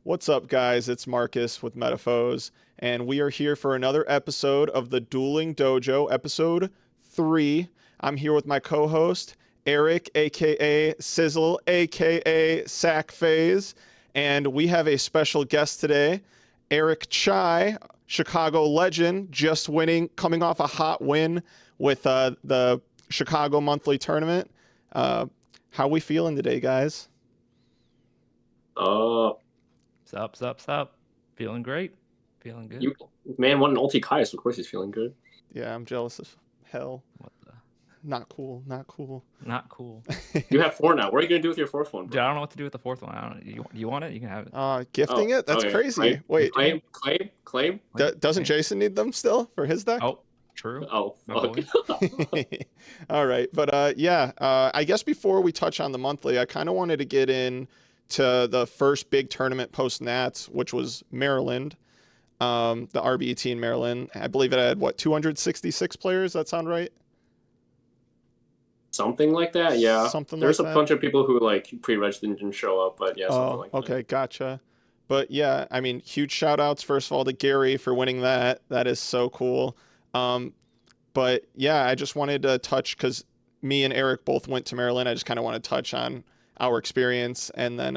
What's up, guys? It's Marcus with Metaphos, and we are here for another episode of the Dueling Dojo, episode 3. I'm here with my co-host, Eric, aka Sizzle, aka SackPhase, and we have a special guest today, Eric Chai, Chicago legend, just coming off a hot win with the Chicago monthly tournament. How we feeling today, guys? Sup. Feeling great. Feeling good. Man won an ulti Kaius, of course he's feeling good. Yeah, I'm jealous as hell. What the? Not cool. You have 4 now. What are you going to do with your 4th one, bro? Dude, I don't know what to do with the 4th one. You want it? You can have it. Gifting it? That's crazy. Wait. Claim? Doesn't Jason need them still for his deck? Oh, true. Oh, fuck. All right. But I guess before we touch on the monthly, I kind of wanted to get in to the first big tournament post Nats, which was Maryland, the RBET in Maryland. I believe it had 266 players. That sound right? Something like that, yeah. There's like a bunch of people who pre-registered and didn't show up, but yeah, something like that. Okay, gotcha. But yeah, I mean, huge shout outs first of all to Gary for winning that. That is so cool. But yeah, I just wanted to touch, because me and Eric both went to Maryland. I just kind of want to touch on our experience, and then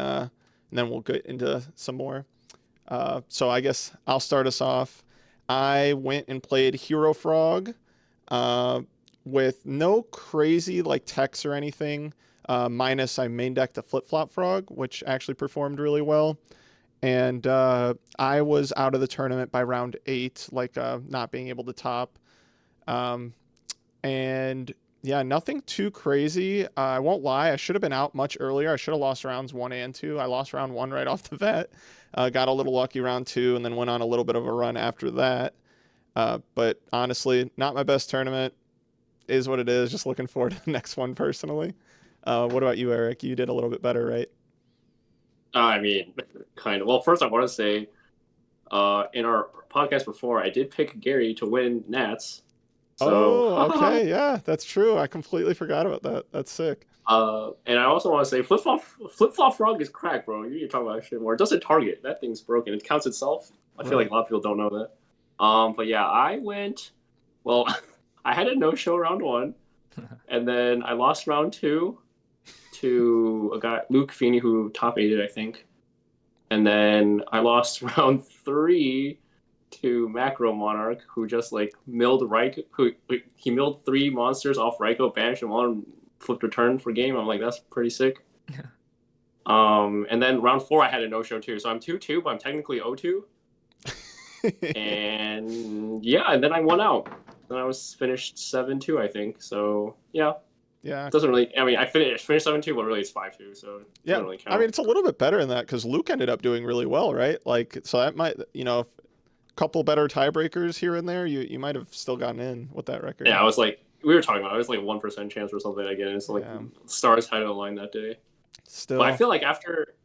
we'll get into some more. So I guess I'll start us off. I went and played Hero Frog with no crazy techs or anything, minus I main decked a Flip Flop Frog, which actually performed really well. And I was out of the tournament by round 8, not being able to top. And yeah, nothing too crazy. I won't lie, I should have been out much earlier. I should have lost rounds 1 and 2. I lost round 1 right off the bat. Got a little lucky round 2, and then went on a little bit of a run after that. But honestly, not my best tournament. Is what it is. Just looking forward to the next one personally. What about you, Eric? You did a little bit better, right? I mean, kind of. Well, first I want to say, in our podcast before, I did pick Gary to win Nats. So, okay, yeah, that's true. I completely forgot about that. That's sick. And I also want to say, Flip Flop Frog is cracked, bro. You need to talk about that shit more. It doesn't target. That thing's broken. It counts itself. I feel like a lot of people don't know that. But yeah, I went. Well, I had a no-show round 1, and then I lost round 2 to a guy, Luke Feeney, who top 8'd, I think. And then I lost round 3 to Macro Monarch, who just milled Raikou. He milled 3 monsters off Raikou, banished, and 1 flipped return for game. I'm like, that's pretty sick. And then round 4 I had a no-show too, so I'm 2-2, but I'm technically 0-2. And yeah, and then I won out. Then I was finished 7-2, I think. So yeah. It doesn't really. I mean, I finished 7-2, but really it's 5-2. So it doesn't really count. I mean, it's a little bit better than that, because Luke ended up doing really well, right? So that might, a couple better tiebreakers here and there, you might have still gotten in with that record. Yeah, I was we were talking about, it was 1% chance or something again. It's stars had to align that day. Still, but I feel like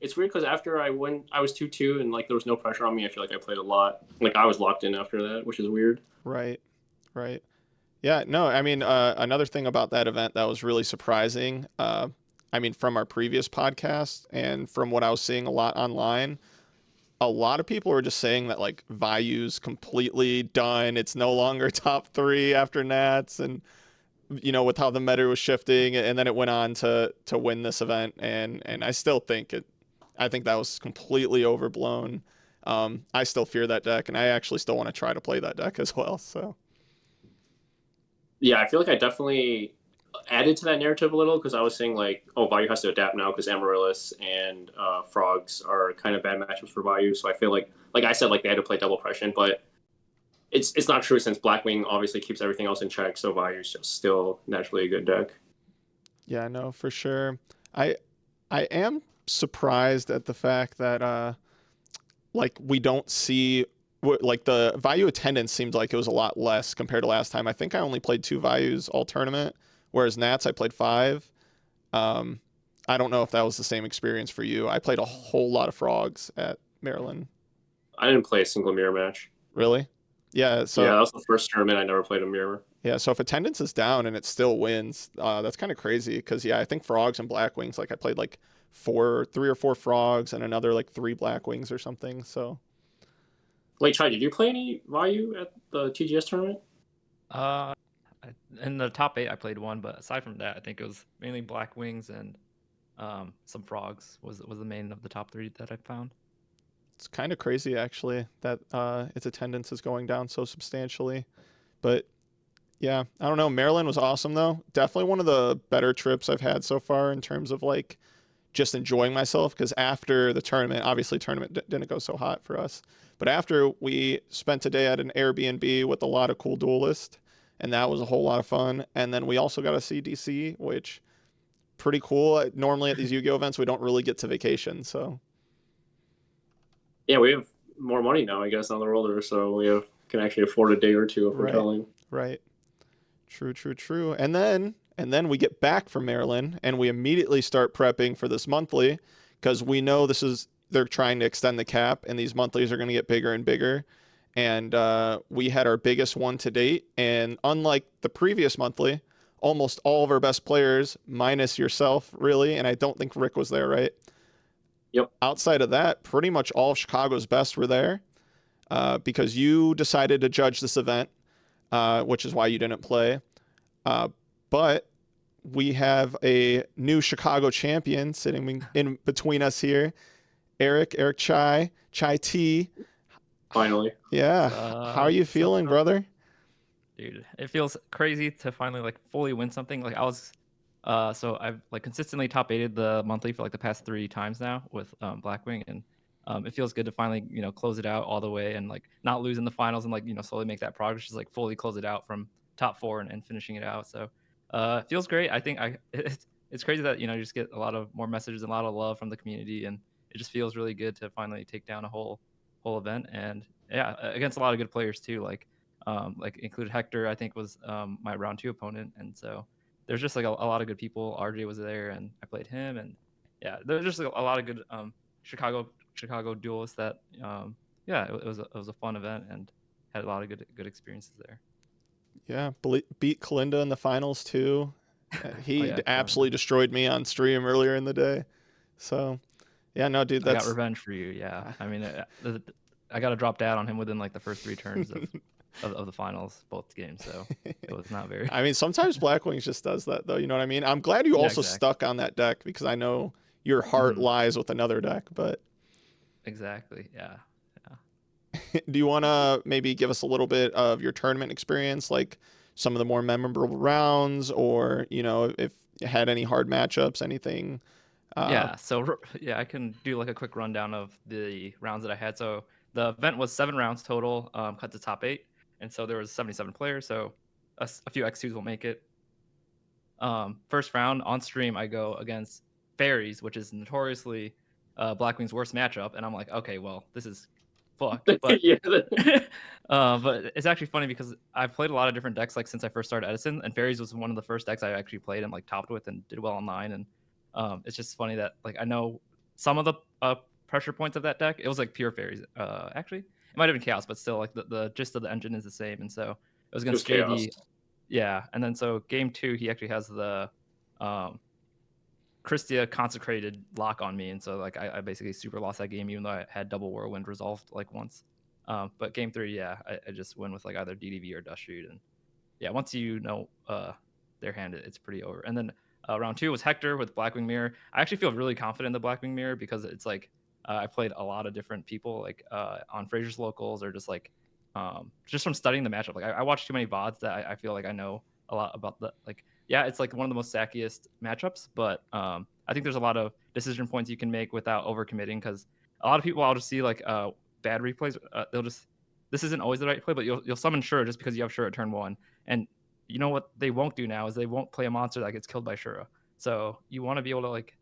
it's weird, because after I went, I was 2-2, and there was no pressure on me. I feel like I played a lot. I was locked in after that, which is weird. Right. Yeah, no, I mean, another thing about that event that was really surprising, I mean, from our previous podcast and from what I was seeing a lot online, a lot of people were just saying that Value's completely done. It's no longer top 3 after Nats, and with how the meta was shifting, and then it went on to win this event, and I still think I think that was completely overblown. I still fear that deck, and I actually still want to try to play that deck as well. So yeah, I feel like I definitely added to that narrative a little, because I was saying Value has to adapt now, because Amaryllis and Frogs are kind of bad matchups for Value. So I feel like I said, they had to play double Pression, but it's not true, since Blackwing obviously keeps everything else in check. So Value's just still naturally a good deck. Yeah, no, for sure. I am surprised at the fact that we don't see the Value attendance seemed like it was a lot less compared to last time. I think I only played 2 Values all tournament, whereas Nats I played 5. I don't know if that was the same experience for you. I played a whole lot of Frogs at Maryland. I didn't play a single mirror match. Really? Yeah. So yeah, that was the first tournament I never played a mirror. Yeah, so if attendance is down and it still wins, that's kind of crazy. Because yeah, I think frogs and black wings. Like I played like 3 or 4 frogs and another like 3 black wings or something. So Wait, Chai, did you play any Ryu at the TGS tournament? Uh, in the top 8, I played one, but aside from that, I think it was mainly black wings and some frogs was the main of the top 3 that I found. it's kind of crazy actually that its attendance is going down so substantially. But yeah, I don't know. Maryland was awesome though. Definitely one of the better trips I've had so far in terms of like just enjoying myself. Because after the tournament, obviously tournament didn't go so hot for us, but after we spent a day at an Airbnb with a lot of cool duelists, and that was a whole lot of fun. And then we also got to see DC, which pretty cool. Normally at these Yu-Gi-Oh events, we don't really get to vacation, so Yeah, we have more money now, I guess, on the roller, so can actually afford a day or two of right, hoteling. right. True, true, true. And then we get back from Maryland and we immediately start prepping for this monthly because we know they're trying to extend the cap and these monthlies are going to get bigger and bigger. And we had our biggest one to date. And unlike the previous monthly, almost all of our best players, minus yourself, really, and I don't think Rick was there, right? Yep. Outside of that, pretty much all of Chicago's best were there because you decided to judge this event, which is why you didn't play. But we have a new Chicago champion sitting in between us here, Eric ChaiTea. Finally. Yeah. How are you feeling, brother? Dude, it feels crazy to finally like fully win something. Like so I've like consistently top 8'd the monthly for like the past 3 times now with Blackwing, and it feels good to finally close it out all the way and like not lose in the finals and like slowly make that progress, just like fully close it out from top 4 and finishing it out. So it feels great. I think it's crazy that you just get a lot of more messages and a lot of love from the community, and it just feels really good to finally take down a whole event, and yeah, against a lot of good players too. Like included Hector, I think was my round 2 opponent, and so there's just like a lot of good people. RJ was there, and I played him, and yeah, there's just like, a lot of good Chicago duelists that yeah, it was a fun event and had a lot of good experiences there. Yeah, beat Kalinda in the finals too. Oh He yeah, absolutely destroyed me on stream earlier in the day. So, yeah, no, dude, I got that's revenge for you. Yeah, I mean, I got to drop dad on him within like the first 3 turns of the finals, both games. So it was not very. I mean, sometimes Blackwings just does that, though. You know what I mean? I'm glad you Yeah, also exactly. stuck on that deck because I know your heart lies with another deck. But Exactly. Yeah. do you want to maybe give us a little bit of your tournament experience, like some of the more memorable rounds, or if you had any hard matchups, anything? Yeah. So yeah, I can do like a quick rundown of the rounds that I had. So the event was 7 rounds total, cut to top 8, and so there was 77 players. So a few X2s will make it. First round on stream, I go against Fairies, which is notoriously Blackwing's worst matchup, and I'm like, okay, well, this is fucked. But Yeah. but it's actually funny because I've played a lot of different decks like since I first started Edison, and Fairies was one of the first decks I actually played and like topped with and did well online. And it's just funny that like I know some of the pressure points of that deck. It was like pure Fairies. Actually, it might have been Chaos, but still like the gist of the engine is the same. And so it was It was against chaos. JD. Yeah, and then so game 2, he actually has the Christia consecrated lock on me, and so like I basically super lost that game, even though I had double whirlwind resolved like once. But game 3, yeah, I just win with like either DDV or dust shoot, and yeah, once their hand, it's pretty over. And then round 2 was Hector with Blackwing Mirror. I actually feel really confident in the Blackwing Mirror because it's like I played a lot of different people like on Fraser's locals or just from studying the matchup. Like I watched too many VODs that I feel like I know a lot about the like. Yeah, it's like one of the most sackiest matchups, but I think there's a lot of decision points you can make without overcommitting because a lot of people I'll just see like bad replays. They'll just this isn't always the right play, but you'll summon Shura just because you have Shura at turn 1, and you know what they won't do now is they won't play a monster that gets killed by Shura. So you want to be able to like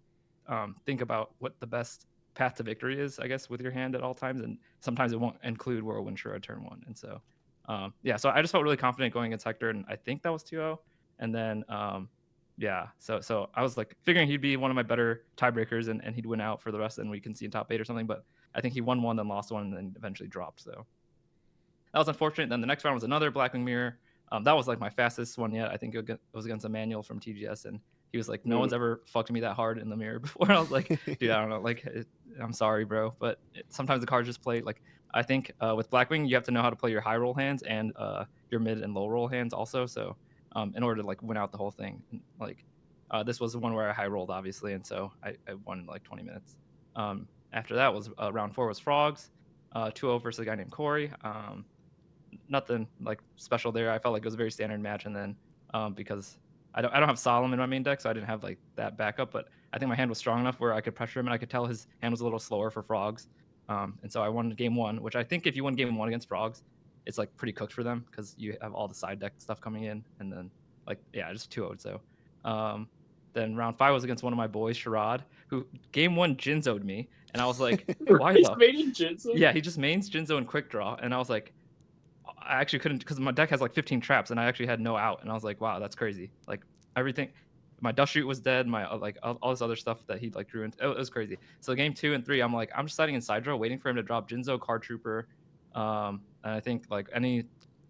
think about what the best path to victory is, I guess, with your hand at all times, and sometimes it won't include Whirlwind Shura turn 1, and so yeah, so I just felt really confident going against Hector, and I think that was 2-0. And then yeah, so I was like figuring he'd be one of my better tiebreakers and he'd win out for the rest, and we can see in top 8 or something. But I think he won one, then lost one, and then eventually dropped. So that was unfortunate. Then the next round was another Blackwing Mirror. That was like my fastest one yet. I think it was against Emmanuel from TGS, and he was like, "No one's ever fucked me that hard in the mirror before." I was like, "Dude, I don't know. Like, I'm sorry, bro, but sometimes the cards just play like." I think with Blackwing, you have to know how to play your high roll hands and your mid and low roll hands also. So in order to like win out the whole thing, like this was the one where I high rolled obviously, and so I won in like 20 minutes. After that was round 4 was Frogs, 2-0 versus a guy named Corey. Nothing like special there. I felt like it was a very standard match, and then because I don't have Solemn in my main deck, so I didn't have like that backup. But I think my hand was strong enough where I could pressure him, and I could tell his hand was a little slower for Frogs. And so I won game 1, which I think if you win game 1 against Frogs, it's like pretty cooked for them because you have all the side deck stuff coming in, and then like yeah, just 2-0. So then round 5 was against one of my boys, Sherrod, who game 1 Jinzo'd me, and I was like, why He's the? main Jinzo? Yeah, he just mains Jinzo and quick draw, and I was like, I actually couldn't because my deck has like 15 traps, and I actually had no out, and I was like, wow, that's crazy. Like everything, my dust shoot was dead. My like all this other stuff that he like drew into, it was crazy. So game 2 and 3, I'm like, I'm just sitting in side draw, waiting for him to drop Jinzo, Card Trooper, and I think like any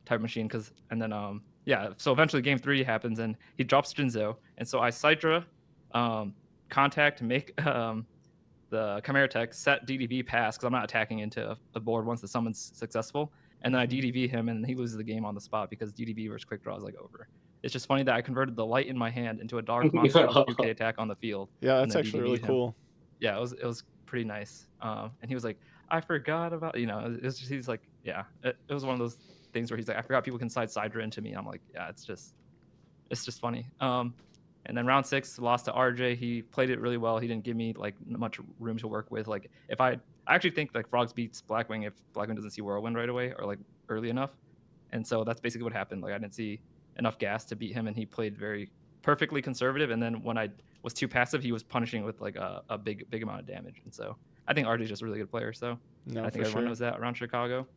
type machine, because and then yeah. So eventually game 3 happens, and he drops Jinzo, and so I side draw, contact, make the Chimera Tech, set DDV pass because I'm not attacking into a board once the summon's successful, and then I DDV him and he loses the game on the spot because DDV versus quick draw is like over. It's just funny that I converted the light in my hand into a dark monster with UK attack on the field. Yeah, and that's then actually DDV'd really him. cool. Yeah, it was pretty nice. And he was like, I forgot about it's just he's like, yeah, it was one of those things where he's like, I forgot people can Sidra into me. And I'm like, yeah, it's just funny. And then round 6 lost to RJ. He played it really well. He didn't give me like much room to work with. Like if I actually think like Frogs beats Blackwing if Blackwing doesn't see Whirlwind right away or like early enough. And so that's basically what happened. Like I didn't see enough gas to beat him, and he played very perfectly conservative. And then when I was too passive, he was punishing with like a big amount of damage. And so I think RJ is just a really good player. So No, I think for everyone sure. knows that around Chicago.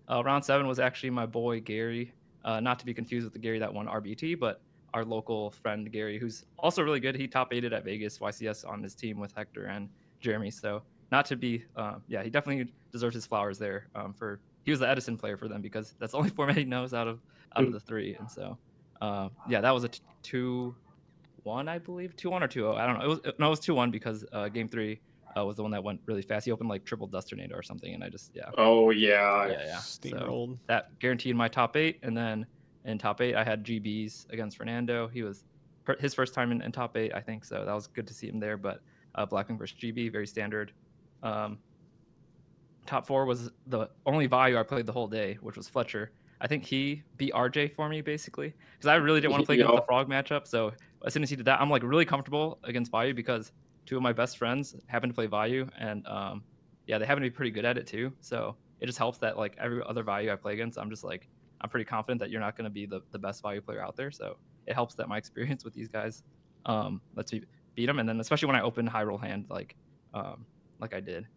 Round 7 was actually my boy Gary, not to be confused with the Gary that won RBT, but our local friend Gary, who's also really good. He top 8'd at Vegas YCS on his team with Hector and Jeremy. So not to be, yeah, he definitely deserves his flowers there. He was the Edison player for them because that's the only format he knows out of the 3. And so, yeah, that was a 2-1, I believe, 2-1 or 2-0. I don't know. It was 2-1 because game 3 was the one that went really fast. He opened like triple Dust Tornado or something, and I just Oh yeah. yeah. Steamrolled. So that guaranteed my top 8, and then in top 8 I had GBs against Fernando. He was his first time in top 8, I think. So that was good to see him there. But Blackwing versus GB, very standard. Top 4 was the only value I played the whole day, which was Fletcher. I think he beat RJ for me basically because I really didn't want to play against the Frog matchup. So as soon as he did that, I'm like really comfortable against Vayu because 2 of my best friends happen to play Vayu, and yeah, they happen to be pretty good at it too. So it just helps that like every other Vayu I play against, I'm just like I'm pretty confident that you're not going to be the best Vayu player out there. So it helps that my experience with these guys lets me beat them, and then especially when I open high roll hand like I did.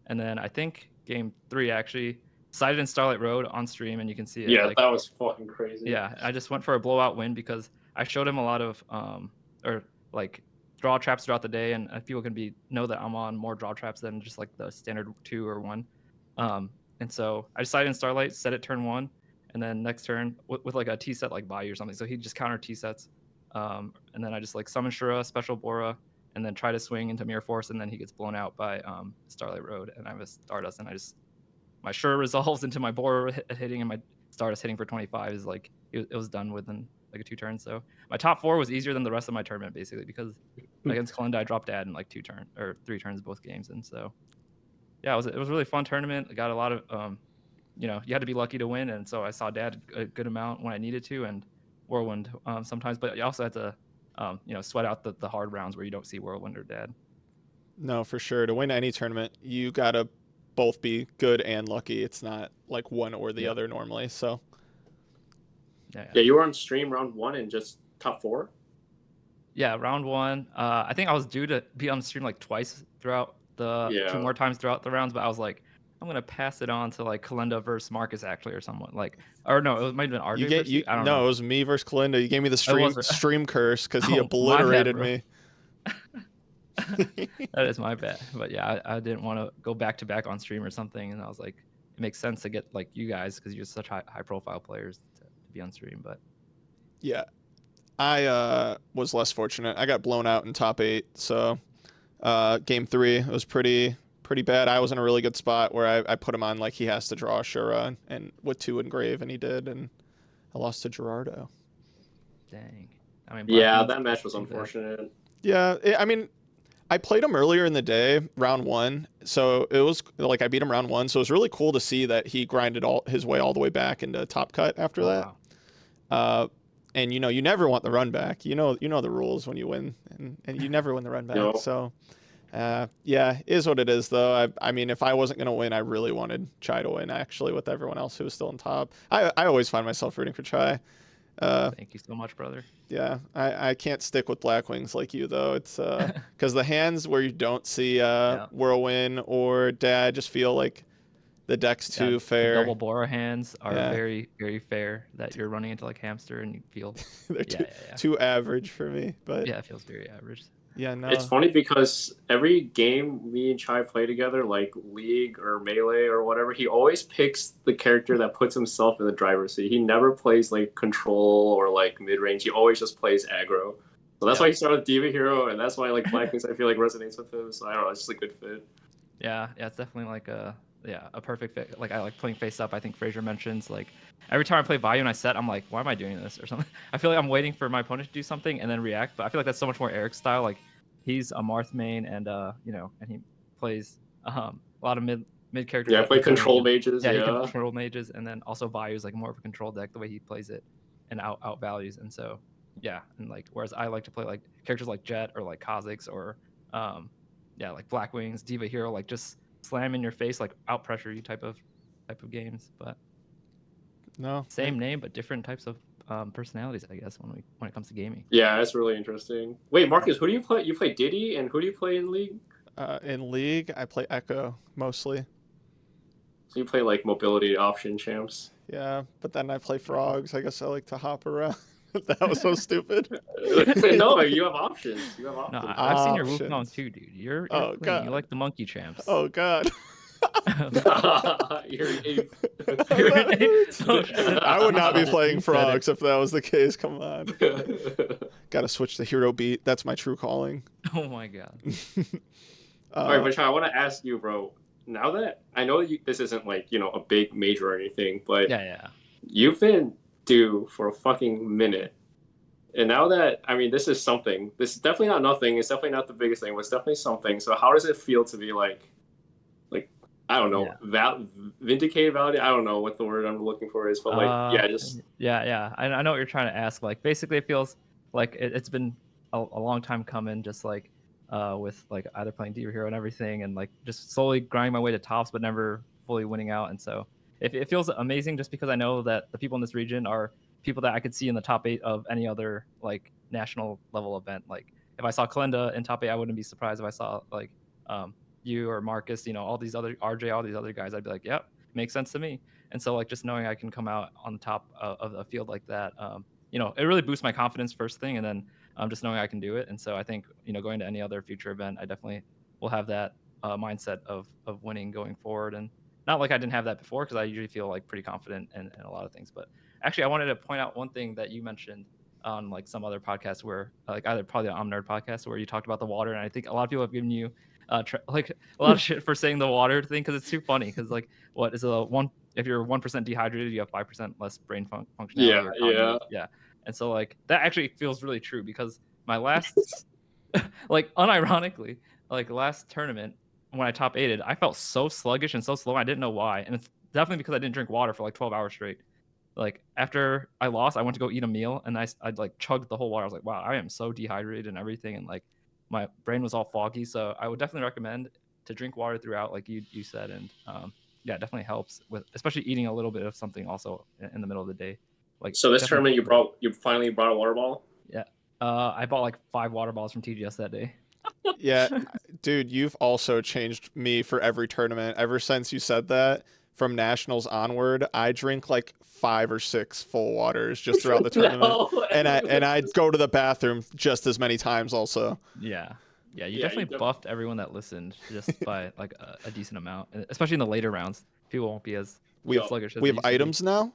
And then I think game 3 actually sided in Starlight Road on stream, and you can see it. Yeah, like, that was fucking crazy. Yeah, I just went for a blowout win because I showed him a lot of or like draw traps throughout the day, and people can know that I'm on more draw traps than just like the standard 2 or 1. And so I decided in Starlight, set it turn 1, and then next turn with like a T set like Bayou or something. So he just counter T sets, and then I just like summon Shura, special Bora, and then try to swing into Mirror Force, and then he gets blown out by Starlight Road, and I have a Stardust, and my Shura resolves into my Bora hitting, and my Stardust hitting for 25 is like it was done within like a 2 turns. So my top 4 was easier than the rest of my tournament basically because against Kalinda I dropped Dad in like 2 turns or 3 turns both games, and so yeah, it was a really fun tournament. I got a lot of you had to be lucky to win, and so I saw Dad a good amount when I needed to, and Whirlwind sometimes, but you also had to sweat out the hard rounds where you don't see Whirlwind or Dad. No, for sure. To win any tournament, you gotta both be good and lucky. It's not like one or the other normally. So yeah, you were on stream round 1 and just top 4. Yeah, round 1. I think I was due to be on stream like twice throughout 2 more times throughout the rounds, but I was like, I'm gonna pass it on to like Kalinda versus Marcus actually, or someone like, or no, it might have been RJ versus you. I don't know. No, it was me versus Kalinda. You gave me the stream curse because he obliterated me. That is my bad. But yeah, I didn't want to go back to back on stream or something, and I was like, it makes sense to get like you guys because you're such high profile players to be on stream. But Yeah, I was less fortunate. I got blown out in top 8, so game 3 was pretty bad. I was in a really good spot where I put him on like he has to draw Shura and with 2 engrave, and he did, and I lost to Gerardo. dang, I mean, Yeah, Blackman's that match was too bad. unfortunate. Yeah, I mean, I played him earlier in the day, round 1, so it was like I beat him round 1, so it was really cool to see that he grinded all his way all the way back into top cut after Oh, that. wow. And you never want the run back. You know the rules when you win, and you never win the run back. No. So, yeah, is what it is though. I mean, if I wasn't gonna win, I really wanted Chai to win. Actually, with everyone else who was still on top, I always find myself rooting for Chai. Thank you so much, brother. Yeah, I can't stick with Black Wings like you though. It's because the hands where you don't see Whirlwind or Dad just feel like the deck's too The fair. double Bora hands are Yeah. very, very fair. That you're running into like hamster and you feel They're yeah. too average for me. But Yeah, it feels very average. yeah, no. It's funny because every game me and Chai play together, like League or Melee or whatever, he always picks the character that puts himself in the driver's seat. He never plays like control or like mid range. He always just plays aggro. So that's why he started with Diva Hero, and that's why like Black Wings I feel like resonates with him. So I don't know, it's just a good fit. Yeah, it's definitely like a perfect fit. Like I like playing face up. I think Fraser mentions like every time I play Vayu and I set, I'm like, why am I doing this or something? I feel like I'm waiting for my opponent to do something and then react. But I feel like that's so much more Eric's style. Like he's a Marth main and and he plays a lot of mid characters. Yeah, I play control mages. Yeah, he can control mages, and then also Vayu is like more of a control deck the way he plays it and out values. And so yeah, and like whereas I like to play like characters like Jet or like Kha'Zix or like Black Wings, Diva Hero, like just slam in your face, like out pressure you type of games. But No, same name but different types of personalities, I guess, when it comes to gaming. Yeah, that's really interesting. Wait, Marcus, who do you play? You play Diddy, and who do you play in League? In League, I play Echo mostly. So you play like mobility option champs. Yeah, but then I play Frogs. I guess I like to hop around. That was so stupid. No, you have options. You have No, options. I've seen your Options. Wukong too, dude. You're Oh, clean. God. You like the monkey champs. Oh God. You're an ape. I would not be playing Frogs if that was the case. Come on. Gotta switch the hero beat. That's my true calling. Oh my God. All right, but Sean, I want to ask you, bro. Now that I know this isn't like a big major or anything, but Yeah. you've been due for a fucking minute. And now that, I mean, this is something. This is definitely not nothing. It's definitely not the biggest thing, but it's definitely something. So how does it feel to be like I don't know, vindicated, validated? I don't know what the word I'm looking for is, but Yeah. I know what you're trying to ask. Like basically, it feels like it's been a long time coming. Just like with like either playing Diva Hero and everything, and like just slowly grinding my way to tops, but never fully winning out. And so it feels amazing just because I know that the people in this region are people that I could see in the top 8 of any other like national level event. Like if I saw Kalenda in top 8, I wouldn't be surprised if I saw like you or Marcus, all these other RJ, all these other guys. I'd be like, yep, makes sense to me. And so like just knowing I can come out on top of a field like that, it really boosts my confidence first thing, and then just knowing I can do it. And so I think going to any other future event, I definitely will have that mindset of winning going forward. And not like I didn't have that before, because I usually feel like pretty confident in a lot of things. But actually, I wanted to point out one thing that you mentioned on like some other podcast where like either probably the Nerd podcast where you talked about the water, and I think a lot of people have given you like a lot of shit for saying the water thing, because it's too funny. Because like, what is if you're 1% dehydrated, you have 5% less brain functionality or cognitive. Yeah. And so like that actually feels really true, because my last like unironically, like last tournament when I top 8'd, I felt so sluggish and so slow. I didn't know why, and it's definitely because I didn't drink water for like 12 hours straight. Like after I lost, I went to go eat a meal, and I'd like chugged the whole water. I was like, wow, I am so dehydrated and everything, and like my brain was all foggy. So I would definitely recommend to drink water throughout, like you said. And yeah, it definitely helps with, especially eating a little bit of something also in the middle of the day. Like, so this tournament you finally brought a water bottle? Yeah. I bought like 5 water bottles from TGS that day. Yeah, dude, you've also changed me for every tournament ever since you said that. From nationals onward, I drink like 5 or 6 full waters just throughout the tournament, and I'd go to the bathroom just as many times also. Yeah, you definitely buffed everyone that listened just by like a decent amount, especially in the later rounds. People won't be as sluggish as we have items now.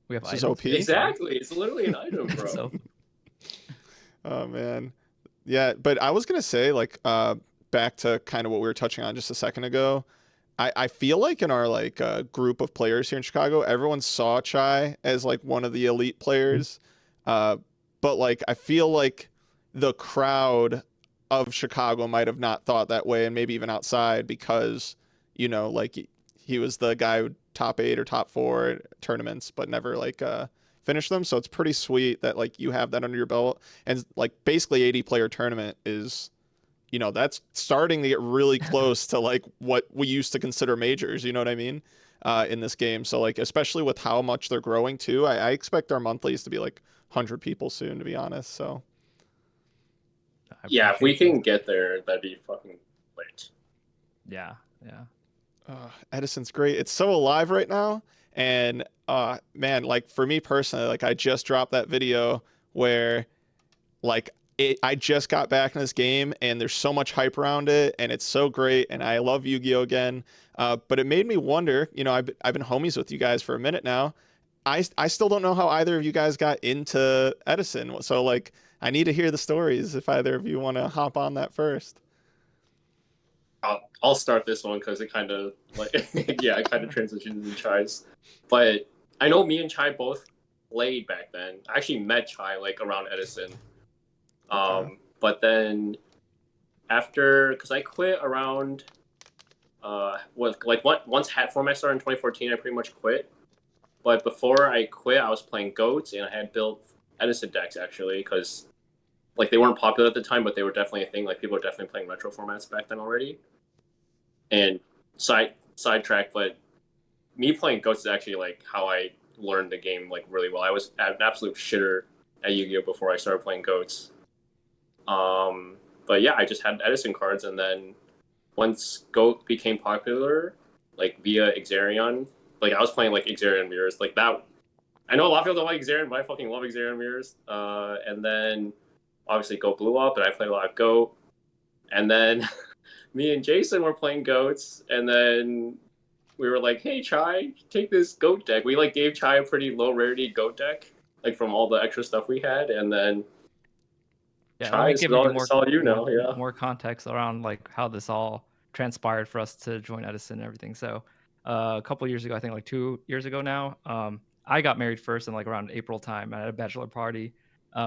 We have This is items. OP. Exactly. It's literally an item, bro. So Oh man. Yeah, but I was gonna say, like, back to kind of what we were touching on just a second ago. I feel like in our like group of players here in Chicago, everyone saw Chai as like one of the elite players. Uh, but like I feel like the crowd of Chicago might have not thought that way, and maybe even outside, because like he was the guy who top 8 or top 4 tournaments, but never like finished them. So it's pretty sweet that like you have that under your belt, and like basically 80 player tournament is, that's starting to get really close to like what we used to consider majors, you know what I mean? In this game. So like, especially with how much they're growing too, I expect our monthlies to be like 100 people soon, to be honest. So Yeah, if we can get there, that'd be fucking lit. yeah. Edison's great. It's so alive right now. And man, like for me personally, like I just dropped that video where like I just got back in this game, and there's so much hype around it, and it's so great, and I love Yu-Gi-Oh again. But it made me wonder. I've been homies with you guys for a minute now. I still don't know how either of you guys got into Edison. So like, I need to hear the stories. If either of you want to hop on that first. I'll start this one because it kind of like yeah, it kind of transitioned into Chai's. But I know me and Chai both played back then. I actually met Chai like around Edison. But then after, because I quit around once hat format started in 2014, I pretty much quit. But before I quit, I was playing goats, and I had built Edison decks actually, because like they weren't popular at the time, but they were definitely a thing. Like people were definitely playing retro formats back then already. And sidetrack, but me playing goats is actually like how I learned the game like really well. I was an absolute shitter at Yu-Gi-Oh before I started playing goats. But yeah, I just had Edison cards, and then once Goat became popular, like via Exarion, like I was playing like Exarion mirrors, like that. I know a lot of people don't like Exarion, but I fucking love Exarion mirrors. And then obviously Goat blew up, and I played a lot of Goat. And then me and Jason were playing Goats, and then we were like, "Hey, Chai, take this Goat deck." We like gave Chai a pretty low rarity Goat deck, like from all the extra stuff we had, and then Yeah, let Chai me is give you all you know, yeah. more context around like how this all transpired for us to join Edison and everything. So a couple years ago, I think like 2 years ago now, I got married first in like around April time. I had a bachelor party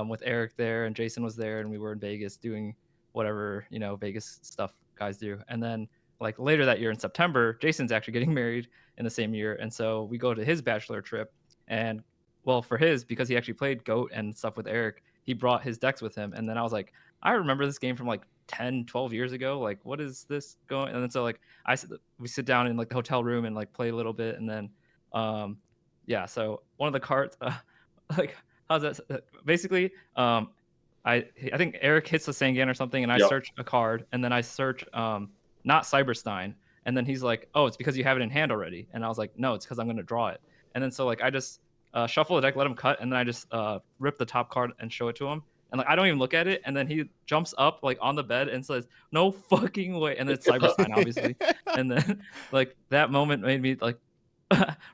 with Eric there, and Jason was there, and we were in Vegas doing whatever Vegas stuff guys do. And then like later that year in September, Jason's actually getting married in the same year, and so we go to his bachelor trip. And well, for his, because he actually played Goat and stuff with Eric, he brought his decks with him. And then I was like, I remember this game from like 10, 12 years ago. Like, what is this going? And then so like we sit down in like the hotel room and like play a little bit. And then, yeah, so one of the cards, like, how's that? Basically, I think Eric hits the Sangan or something, and I search a card, and then I search not Cyberstein. And then he's like, oh, it's because you have it in hand already. And I was like, no, it's because I'm going to draw it. And then so like I just shuffle the deck, let him cut, and then I just rip the top card and show it to him. And like I don't even look at it, and then he jumps up like on the bed and says, "No fucking way!" And then it's Cyberstein, obviously. And then like that moment made me like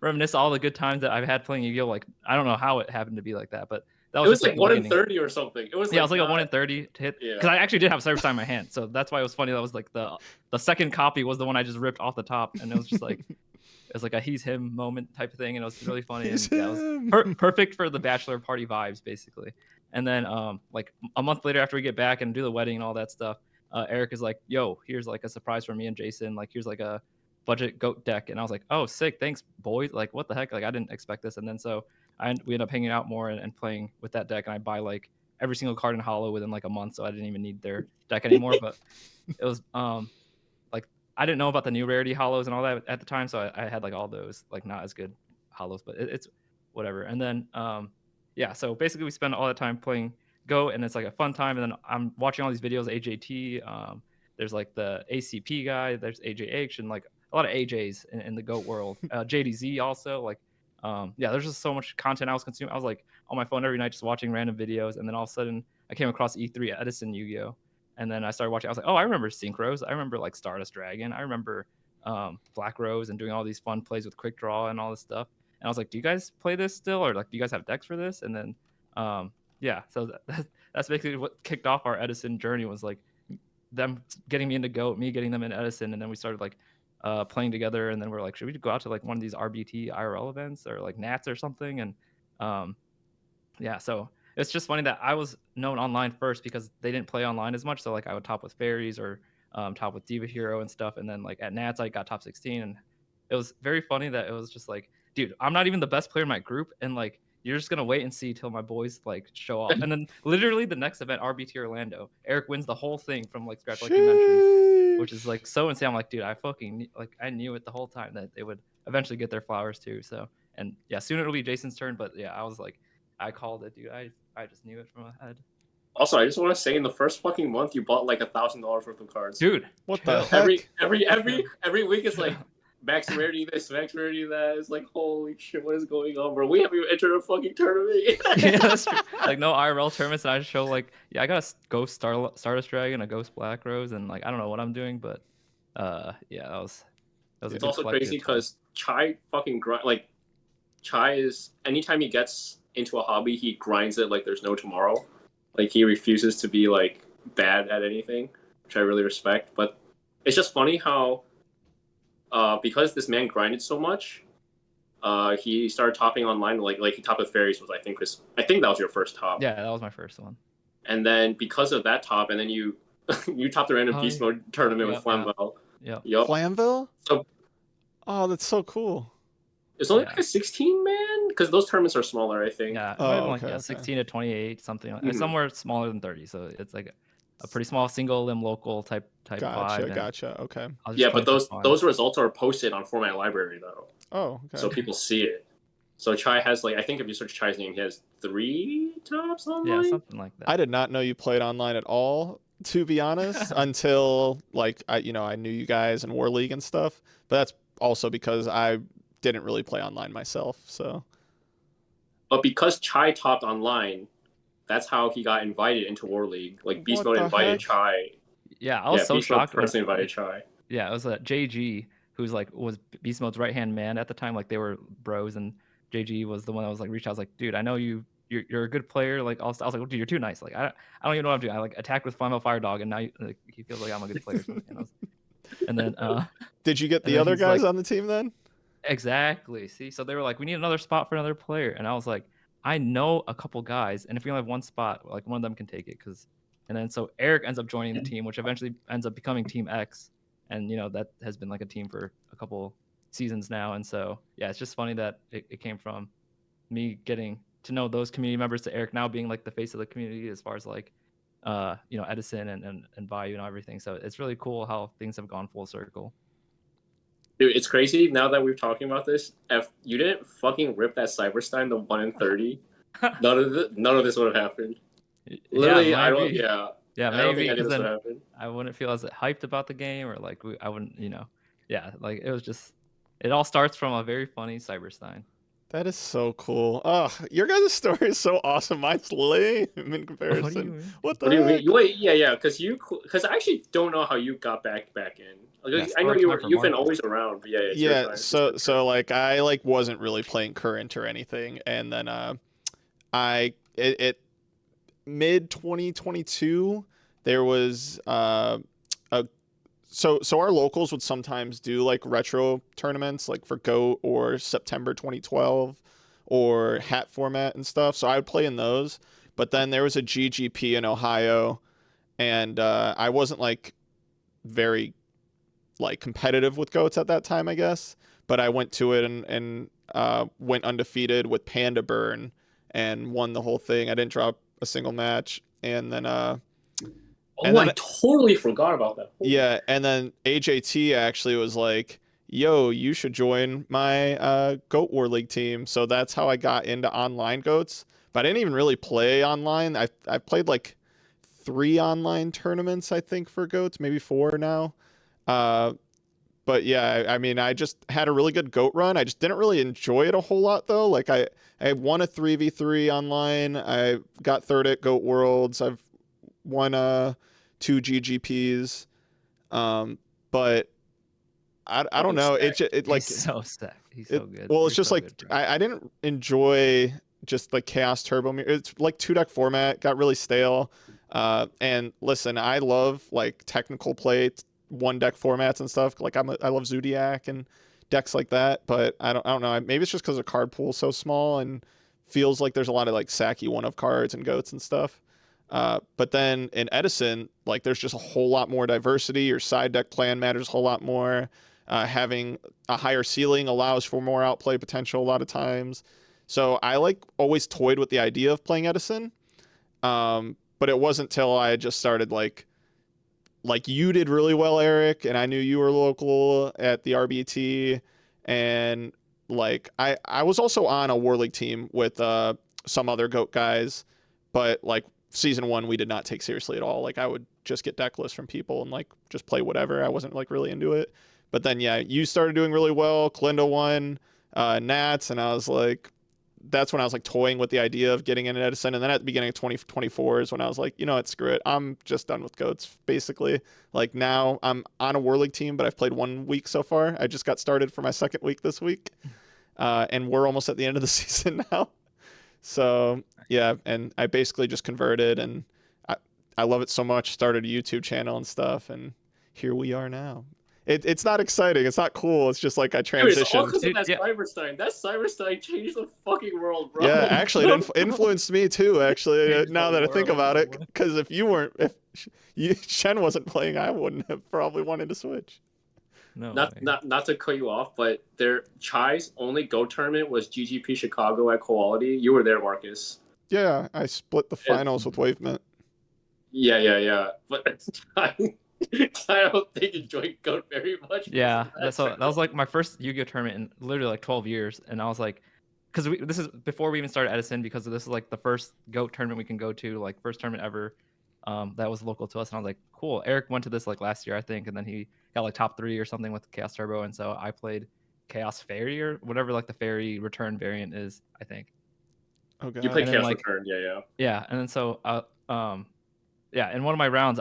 reminisce all the good times that I've had playing Yu-Gi-Oh. Like I don't know how it happened to be like that, but that was It was just like 1 in 30 or something. It was yeah, like, it was like a 1 in 30 to hit. Because I actually did have Cyberstein in my hand, so that's why it was funny. That was like the second copy was the one I just ripped off the top, and it was just like it was like a he's him moment type of thing, and it was really funny. And yeah, it was perfect for the bachelor party vibes, basically. And then like a month later, after we get back and do the wedding and all that stuff, Eric is like, "Yo, here's like a surprise for me and Jason. Like, here's like a budget goat deck." And I was like, "Oh, sick, thanks, boys. Like, what the heck? Like, I didn't expect this." And then so we end up hanging out more and playing with that deck, and I buy like every single card in Hollow within like a month, so I didn't even need their deck anymore. But it was like I didn't know about the new rarity hollows and all that at the time, so I had like all those like not as good hollows, but it's whatever. And then yeah, so basically we spend all the time playing Go, and it's like a fun time. And then I'm watching all these videos, AJT. There's like the ACP guy, there's AJH, and like a lot of AJs in the Goat world. JDZ also, like yeah, there's just so much content I was consuming. I was like on my phone every night just watching random videos, and then all of a sudden I came across E3 Edison Yu-Gi-Oh. And then I started watching. I was like, oh, I remember Synchros. I remember like Stardust Dragon. I remember Black Rose and doing all these fun plays with Quick Draw and all this stuff. And I was like, do you guys play this still, or like do you guys have decks for this? And then yeah, so that's basically what kicked off our Edison journey, was like them getting me into Goat, me getting them in Edison, and then we started like playing together. And then we're like, should we go out to like one of these RBT IRL events or like Nats or something? And yeah, so it's just funny that I was known online first because they didn't play online as much. So like I would top with Fairies or top with Diva Hero and stuff. And then like at Nats, I got top 16. And it was very funny that it was just like, dude, I'm not even the best player in my group. And like, you're just going to wait and see till my boys like show off. And then literally the next event, RBT Orlando, Eric wins the whole thing from like scratch, like you mentioned, which is like so insane. I'm like, dude, I knew it the whole time that they would eventually get their flowers too. So, and yeah, soon it'll be Jason's turn. But yeah, I was like, I called it, dude. I just knew it from ahead. Also, I just want to say, in the first fucking month, you bought like $1,000 worth of cards. Dude, What chill. the heck? Every week is like max rarity this, max rarity that. It's like, holy shit, what is going on, bro? We haven't even entered a fucking tournament. Yeah, that's true. Like no IRL tournaments, and I just show like, yeah, I got a Ghost Stardust Dragon, a Ghost Black Rose, and like I don't know what I'm doing, but yeah, that was it's also crazy because Chai fucking like Chai is, anytime he gets into a hobby, he grinds it like there's no tomorrow. Like he refuses to be like bad at anything, which I really respect. But it's just funny how because this man grinded so much, he started topping online. Like he topped with Fairies, I think that was your first top. Yeah, that was my first one. And then because of that top, and then you you topped the random beast mode tournament with Flamvell. Yeah. Yep. Flamvell? So, oh, that's so cool. It's only like a 16 man, because those tournaments are smaller, I think. Yeah, okay. 16 to 28, something like somewhere smaller than 30. So it's like a pretty small single limb local type vibe. Gotcha. Okay. Yeah, but those results are posted on Format Library though. Oh, okay. So people see it. So Chai has like, I think if you search Chai's name, he has 3 tops online. Yeah, something like that. I did not know you played online at all, to be honest, until like I knew you guys in War League and stuff. But that's also because I didn't really play online myself. So, but because Chai topped online, that's how he got invited into War League. Like Beast Mode invited Chai. Yeah, I was so shocked. Personally invited Chai. Yeah, it was JG, who's like was Beast Mode's right hand man at the time. Like they were bros, and JG was the one that was like reached out. I was like, dude, I know you're a good player. Like I was like, oh, dude, you're too nice. Like I don't even know what I'm doing. I like attacked with Flamel Fire Dog, and now he feels like I'm a good player. And then did you get the other guys on the team then? Exactly. See, so they were like, we need another spot for another player, and I was like, I know a couple guys, and if we only have one spot, like one of them can take it. And then so Eric ends up joining the team, which eventually ends up becoming Team X, and that has been like a team for a couple seasons now. And so yeah, it's just funny that it came from me getting to know those community members to Eric now being like the face of the community as far as like Edison and Bayou and everything. So it's really cool how things have gone full circle. Dude, it's crazy now that we're talking about this. If you didn't fucking rip that Cyberstein the 1 in 30, none of this would have happened. Literally, yeah, I don't think any of this would happen. I wouldn't feel as hyped about the game, or like I wouldn't, yeah, like it was just, it all starts from a very funny Cyberstein. That is so cool. Oh, your guys' story is so awesome. Mine's lame in comparison. What do you mean? Wait, yeah, because I actually don't know how you got back in. Like, I know you've been always around, but yeah. So like I like wasn't really playing current or anything, and then it mid 2022 there was so our locals would sometimes do like retro tournaments like for GOAT or September 2012 or hat format and stuff. So I would play in those. But then there was a GGP in Ohio, and I wasn't like very like competitive with GOATs at that time, I guess. But I went to it and went undefeated with Panda Burn and won the whole thing. I didn't drop a single match. And then I totally forgot about that. Yeah, and then AJT actually was like, yo, you should join my GOAT War League team. So that's how I got into online GOATs. But I didn't even really play online. I played like 3 online tournaments, I think, for GOATs, maybe 4 now. But yeah, I mean, I just had a really good GOAT run. I just didn't really enjoy it a whole lot, though. Like, I won a 3v3 online. I got 3rd at GOAT Worlds. I've won 2 GGPs. But I don't know. It like so sick. He's so good. Well, You're it's just so like good, bro. I didn't enjoy just like Chaos Turbo Mirror. It's like 2 deck format, got really stale. And listen, I love like technical play, 1 deck formats and stuff. Like I love Zodiac and decks like that. But I don't know. Maybe it's just because the card pool is so small and feels like there's a lot of like sacky 1-of cards and goats and stuff. But then in Edison, like there's just a whole lot more diversity. Your side deck plan matters a whole lot more. Having a higher ceiling allows for more outplay potential a lot of times. So I like always toyed with the idea of playing Edison. But it wasn't till I just started like you did really well, Eric, and I knew you were local at the RBET, and like I was also on a War League team with some other GOAT guys, but like season 1 we did not take seriously at all. Like I would just get deck lists from people and like just play whatever. I wasn't like really into it. But then yeah, you started doing really well. Kalinda won, Nats, and I was like, that's when I was like toying with the idea of getting in Edison. And then at the beginning of 2024 is when I was like, you know what, screw it. I'm just done with goats, basically. Like now I'm on a War League team, but I've played 1 week so far. I just got started for my 2nd week this week. And we're almost at the end of the season now. So yeah, and I basically just converted, and I love it so much. Started a YouTube channel and stuff, and here we are now. It's not exciting. It's not cool. It's just like I Dude, it's all transitioned. because of Dude, that yeah. Cyberstein. That Cyberstein changed the fucking world, bro. Yeah, actually, it influenced me too. Actually, Changed now the that I think world, about it, boy. because if Shen wasn't playing, I wouldn't have probably wanted to switch. No not way. not to cut you off, but their Chai's only Go tournament was GGP Chicago at Quality. You were there, Marcus. Yeah, I split the finals with Wavement. Yeah. But I don't think enjoyed Goat very much. Yeah, that was like my first Yu-Gi-Oh tournament in literally like 12 years, and I was like, because this is before we even started Edison, because this is like the first GOAT tournament we can go to, like first tournament ever, that was local to us, and I was like, cool. Eric went to this like last year, I think, and then he got like top 3 or something with Chaos Turbo, and so I played Chaos Fairy or whatever like the Fairy return variant is, I think. Oh god. You played And then, Chaos like, Return, yeah. Yeah, and then so yeah, in one of my rounds,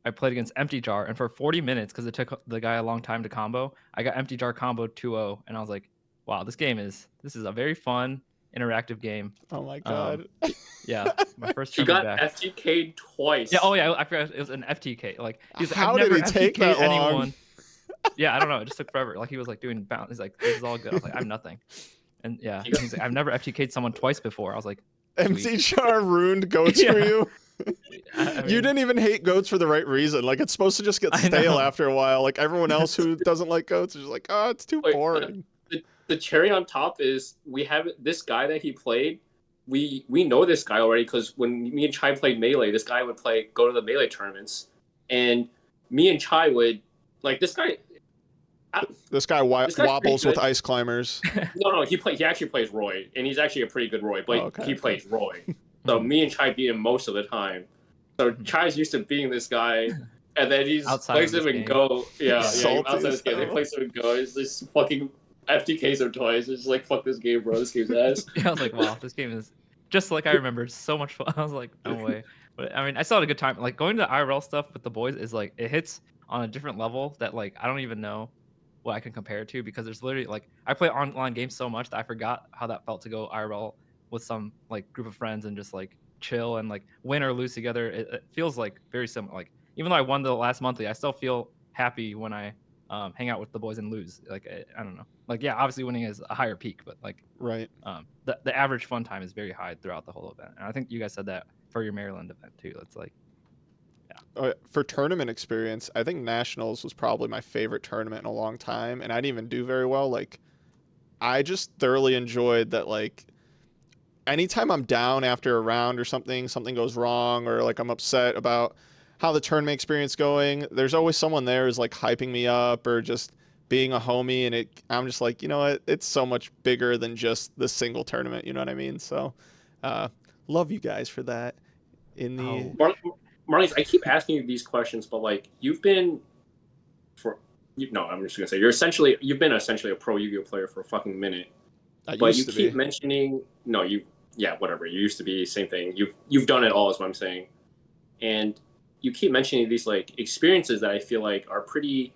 I played against Empty Jar, and for 40 minutes, because it took the guy a long time to combo, I got Empty Jar combo 2-0, and I was like, wow, this is a very fun, interactive game. Oh my god. Yeah, my first He tournament got back. FTK'd twice. Yeah, oh yeah, I forgot it was an FTK. Like he's like, How I've did never he take that FTK'd long? anyone. Yeah, I don't know. It just took forever. Like he was like doing bounce. He's like, this is all good. I was like, I'm nothing. And yeah, he's like, I've never FTK'd someone twice before. I was like, MC Char ruined goats for Yeah. you. I mean, You didn't even hate goats for the right reason. Like it's supposed to just get I stale know. after a while. Like everyone else who doesn't like goats is just like, oh, it's too Wait, boring. The cherry on top is we have this guy that he played. We know this guy already because when me and Chai played Melee, this guy would go to the Melee tournaments, and me and Chai would like this guy. This guy This guy's wobbles pretty with good. ice climbers. No, he actually plays Roy, and he's actually a pretty good Roy, but Okay, he okay. plays Roy. So me and Chai beat him most of the time. So Chai's used to beating this guy, and then he Outside plays of him this and game. go. Yeah, Salty outside as this game, he hell. plays him and go. It's just fucking FTKs him twice. It's just like fuck this game, bro. This game's ass. Yeah, I was like, wow, this game is just like I remember. So much fun. I was like, no way. But I mean, I still had a good time. Like going to IRL stuff with the boys is like it hits on a different level that like I don't even know what I can compare it to, because there's literally like I play online games so much that I forgot how that felt to go IRL with some like group of friends and just like chill and like win or lose together. It feels like very similar. Like even though I won the last monthly, I still feel happy when I hang out with the boys and lose. Like I don't know. Like yeah, obviously winning is a higher peak, but like Right. the average fun time is very high throughout the whole event. And I think you guys said that for your Maryland event too. It's like, For tournament experience, I think Nationals was probably my favorite tournament in a long time, and I didn't even do very well. Like, I just thoroughly enjoyed that. Like, anytime I'm down after a round or something goes wrong, or like I'm upset about how the tournament experience going, there's always someone there who's like hyping me up or just being a homie, and I'm just like, you know what? It's so much bigger than just the single tournament. You know what I mean? So, love you guys for that. In the Marlies, I keep asking you these questions, but like you've been I'm just gonna say you've been essentially a pro Yu-Gi-Oh player for a fucking minute. I But you used to keep be. mentioning whatever. You used to be same thing. You've done it all is what I'm saying. And you keep mentioning these like experiences that I feel like are pretty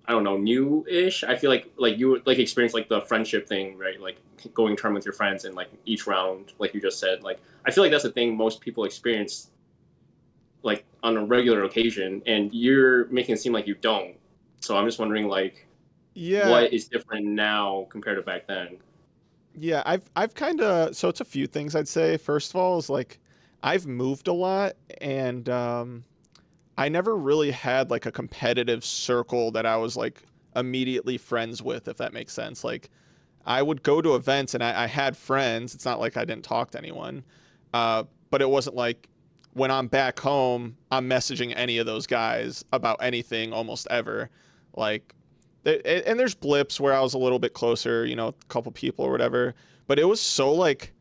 I don't know, new-ish. I feel like you like experience like the friendship thing, right? Like going term with your friends and like each round, like you just said. Like I feel like that's the thing most people experience like on a regular occasion, and you're making it seem like you don't. So I'm just wondering like Yeah, what is different now compared to back then. yeah. I've kind of so it's a few things I'd say. First of all, is like I've moved a lot, and I never really had like a competitive circle that I was like immediately friends with, if that makes sense. Like I would go to events and I had friends. It's not like I didn't talk to anyone, but it wasn't like when I'm back home, I'm messaging any of those guys about anything almost ever. Like, and there's blips where I was a little bit closer, you know, a couple people or whatever, but it was so like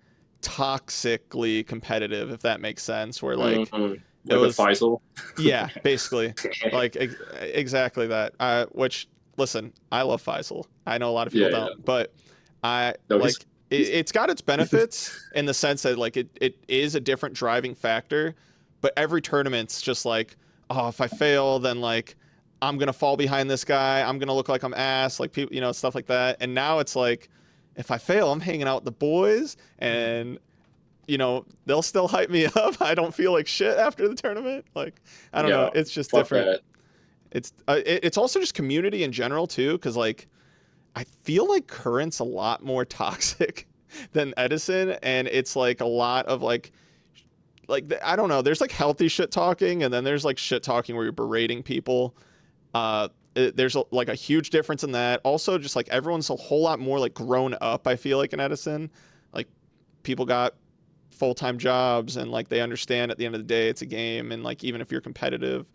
toxically competitive, if that makes sense, where like it Like with was, Faisal. yeah, basically, like exactly that. Which listen, I love Faisal. I know a lot of people Yeah, yeah. don't, but I No, like he's it's got its benefits in the sense that like it is a different driving factor, but every tournament's just like, oh, if I fail, then like I'm gonna fall behind this guy. I'm gonna look like I'm ass, like people, you know, stuff like that. And now it's like, if I fail, I'm hanging out with the boys, and you know, they'll still hype me up. I don't feel like shit after the tournament. Like, I don't know. yeah. It's just Fuck different. that. It's also just community in general too, because like I feel like Current's a lot more toxic than Edison, and it's like a lot of like I don't know. There's like healthy shit talking, and then there's like shit talking where you're berating people. There's like a huge difference in that. Also, just like everyone's a whole lot more like grown up. I feel like in Edison, like people got full-time jobs and like they understand at the end of the day it's a game, and like even if you're competitive,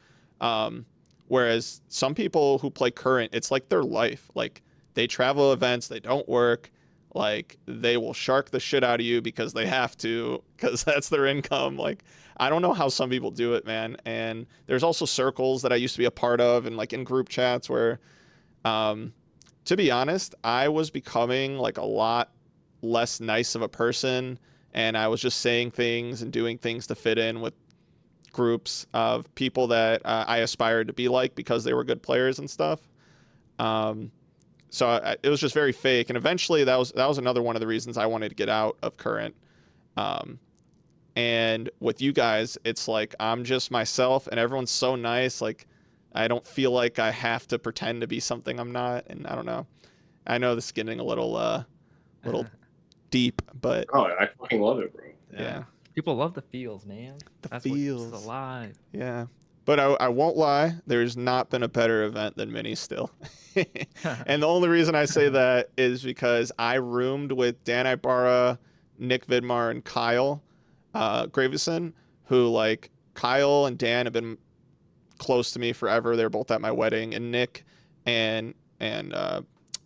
whereas some people who play Current, it's like their life. Like they travel events, they don't work, like they will shark the shit out of you because they have to, because that's their income. Like I don't know how some people do it, man. And there's also circles that I used to be a part of, and like in group chats where um to be honest, I was becoming like a lot less nice of a person, and I was just saying things and doing things to fit in with groups of people that I aspired to be like because they were good players and stuff. Um, it was just very fake, and eventually that was another one of the reasons I wanted to get out of Current. Um, and with you guys, it's like I'm just myself, and everyone's so nice. Like I don't feel like I have to pretend to be something I'm not, and I don't know. I know this is getting a little deep, but Oh, I fucking love it, bro. yeah. People love the feels, man. The That's what keeps feels. us alive. Yeah. But I won't lie, there's not been a better event than Mini still. And the only reason I say that is because I roomed with Dan Ibarra, Nick Vidmar, and Kyle Gravison, who like Kyle and Dan have been close to me forever. They're both at my wedding, and Nick and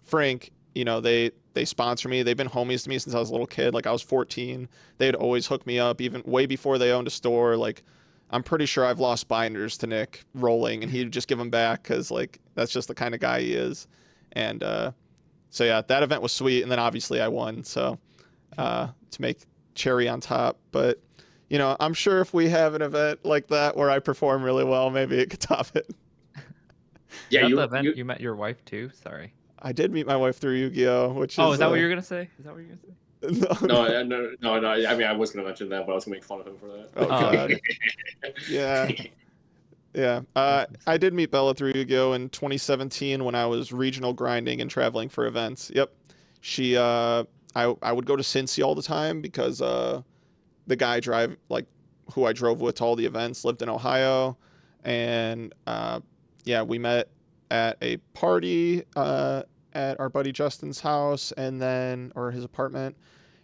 Frank, you know, they sponsor me. They've been homies to me since I was a little kid. Like I was 14. They'd always hook me up, even way before they owned a store. Like I'm pretty sure I've lost binders to Nick rolling, and he'd just give them back because like that's just the kind of guy he is. And so yeah, that event was sweet. And then obviously I won, so to make cherry on top. But you know, I'm sure if we have an event like that where I perform really well, maybe it could top it. Yeah, Is that the you event you met your wife too? Sorry. I did meet my wife through Yu-Gi-Oh, which Oh, is is that what you're gonna say? Is that what you're gonna say? no, no. I mean, I was gonna mention that, but I was gonna make fun of him for that. oh god, Okay. yeah. Yeah, I did meet Bella through Yu-Gi-Oh in 2017 when I was regional grinding and traveling for events. Yep, she, I would go to Cincy all the time because the guy who I drove with to all the events lived in Ohio, and yeah, we met at a party at our buddy Justin's house, and then or his apartment,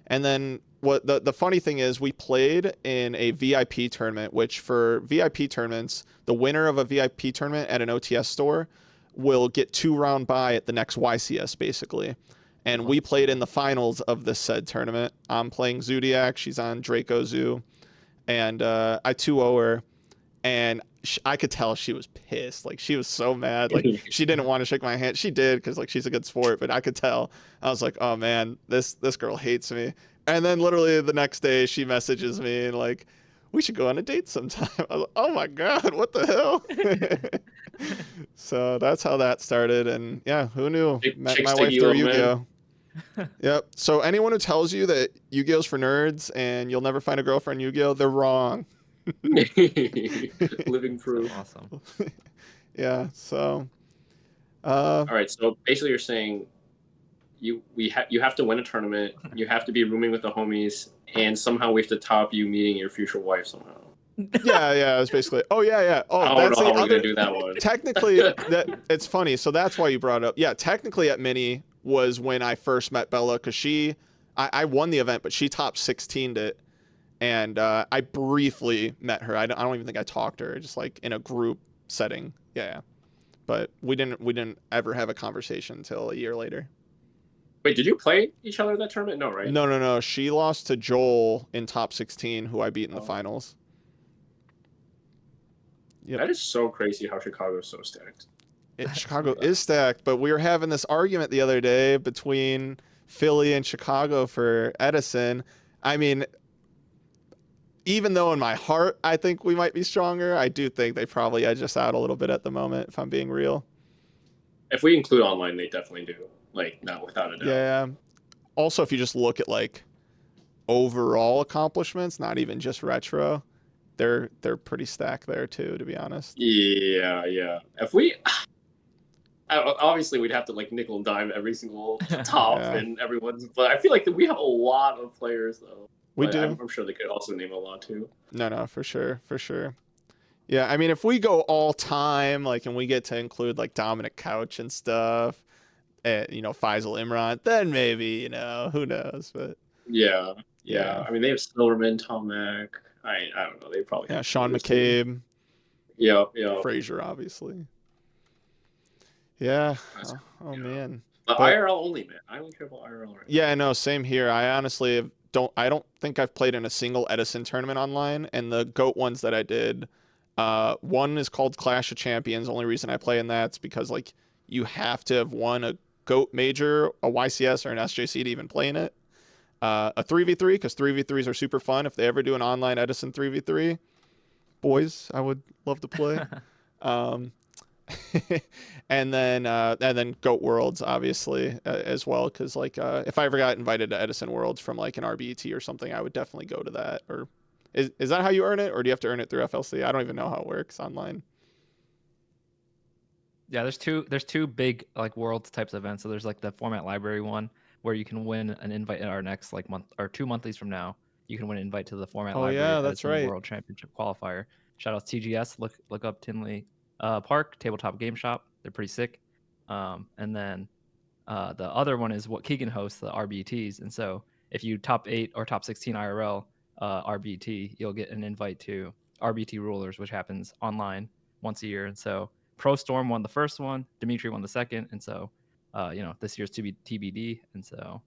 and then what the funny thing is, we played in a VIP tournament, which for VIP tournaments, the winner of a VIP tournament at an OTS store will get 2-round bye at the next YCS, basically. And we played in the finals of this said tournament. I'm playing Zodiac. She's on Draco Zoo. And I 2-0 her. And I could tell she was pissed. Like, she was so mad. Like, she didn't want to shake my hand. She did because, like, she's a good sport. But I could tell. I was like, oh, man, this girl hates me. And then literally the next day, she messages me and, like, we should go on a date sometime. I was like, oh, my God, what the hell? So that's how that started, and yeah, who knew? Met Chicks my take wife you, through little man. Yu-Gi-Oh. Yep. So anyone who tells you that Yu-Gi-Oh's for nerds and you'll never find a girlfriend in Yu-Gi-Oh, they're wrong. Living So proof. awesome. Yeah. So, All right, so basically you're saying you have to win a tournament, you have to be rooming with the homies, and somehow we have to top you meeting your future wife somehow. yeah. It was basically. Oh yeah. Oh, I don't that's know how the we're gonna other. do that one. Technically, that it's funny. So that's why you brought it up. Yeah. Technically, at Mini was when I first met Bella because I won the event, but she top 16'd it. And I briefly met her. I don't even think I talked to her, just like in a group setting. Yeah. But we didn't ever have a conversation until a year later. Wait, did you play each other at that tournament? No, right? No. She lost to Joel in top 16, who I beat in the Oh. finals. Yep. That is so crazy how Chicago's so stacked. Chicago is stacked, but we were having this argument the other day between Philly and Chicago for Edison. I mean, even though in my heart I think we might be stronger, I do think they probably edge us out a little bit at the moment, if I'm being real. If we include online, they definitely do. Like, not without a doubt. Yeah. Also, if you just look at like overall accomplishments, not even just retro, they're pretty stacked there too, to be honest. Yeah. If we obviously we'd have to like nickel and dime every single top Yeah. and everyone's, but I feel like that we have a lot of players though. We But do. I'm sure they could also name a lot too. No, for sure. Yeah, I mean, if we go all time, like, and we get to include like Dominic Couch and stuff, Faisal Imran, then maybe, who knows? But Yeah. Yeah. I mean, they have Silverman, Tom Mack. I don't know. They probably have Sean others, too. McCabe, Yeah. Frazier, obviously. Yeah. That's- Oh yeah. man. But IRL only, man. I only care about IRL right Yeah, no, same here. I honestly don't think I've played in a single Edison tournament online, and the GOAT ones that I did, one is called Clash of Champions. Only reason I play in that's because like you have to have won a GOAT major, a YCS, or an SJC to even play in it. A 3v3, because 3v3s are super fun. If they ever do an online Edison 3v3, boys, I would love to play. And then GOAT Worlds, obviously, as well, because like if I ever got invited to Edison Worlds from like an RBET or something, I would definitely go to that. Or is that how you earn it, or do you have to earn it through FLC? I don't even know how it works online. Yeah, there's two big like worlds types of events. So there's like the format library one where you can win an invite in our next like month or 2 monthlies from now. You can win an invite to the format library Yeah, that's Edison right. World Championship qualifier. Shout out TGS. Look up Tinley Park Tabletop Game Shop. They're pretty sick. And then the other one is what Keegan hosts, the RBTs. And so if you top 8 or top 16 IRL RBT, you'll get an invite to RBT Rulers, which happens online once a year. And so Pro Storm won the first one, Dimitri won the second, and so this year's to be TBD, and so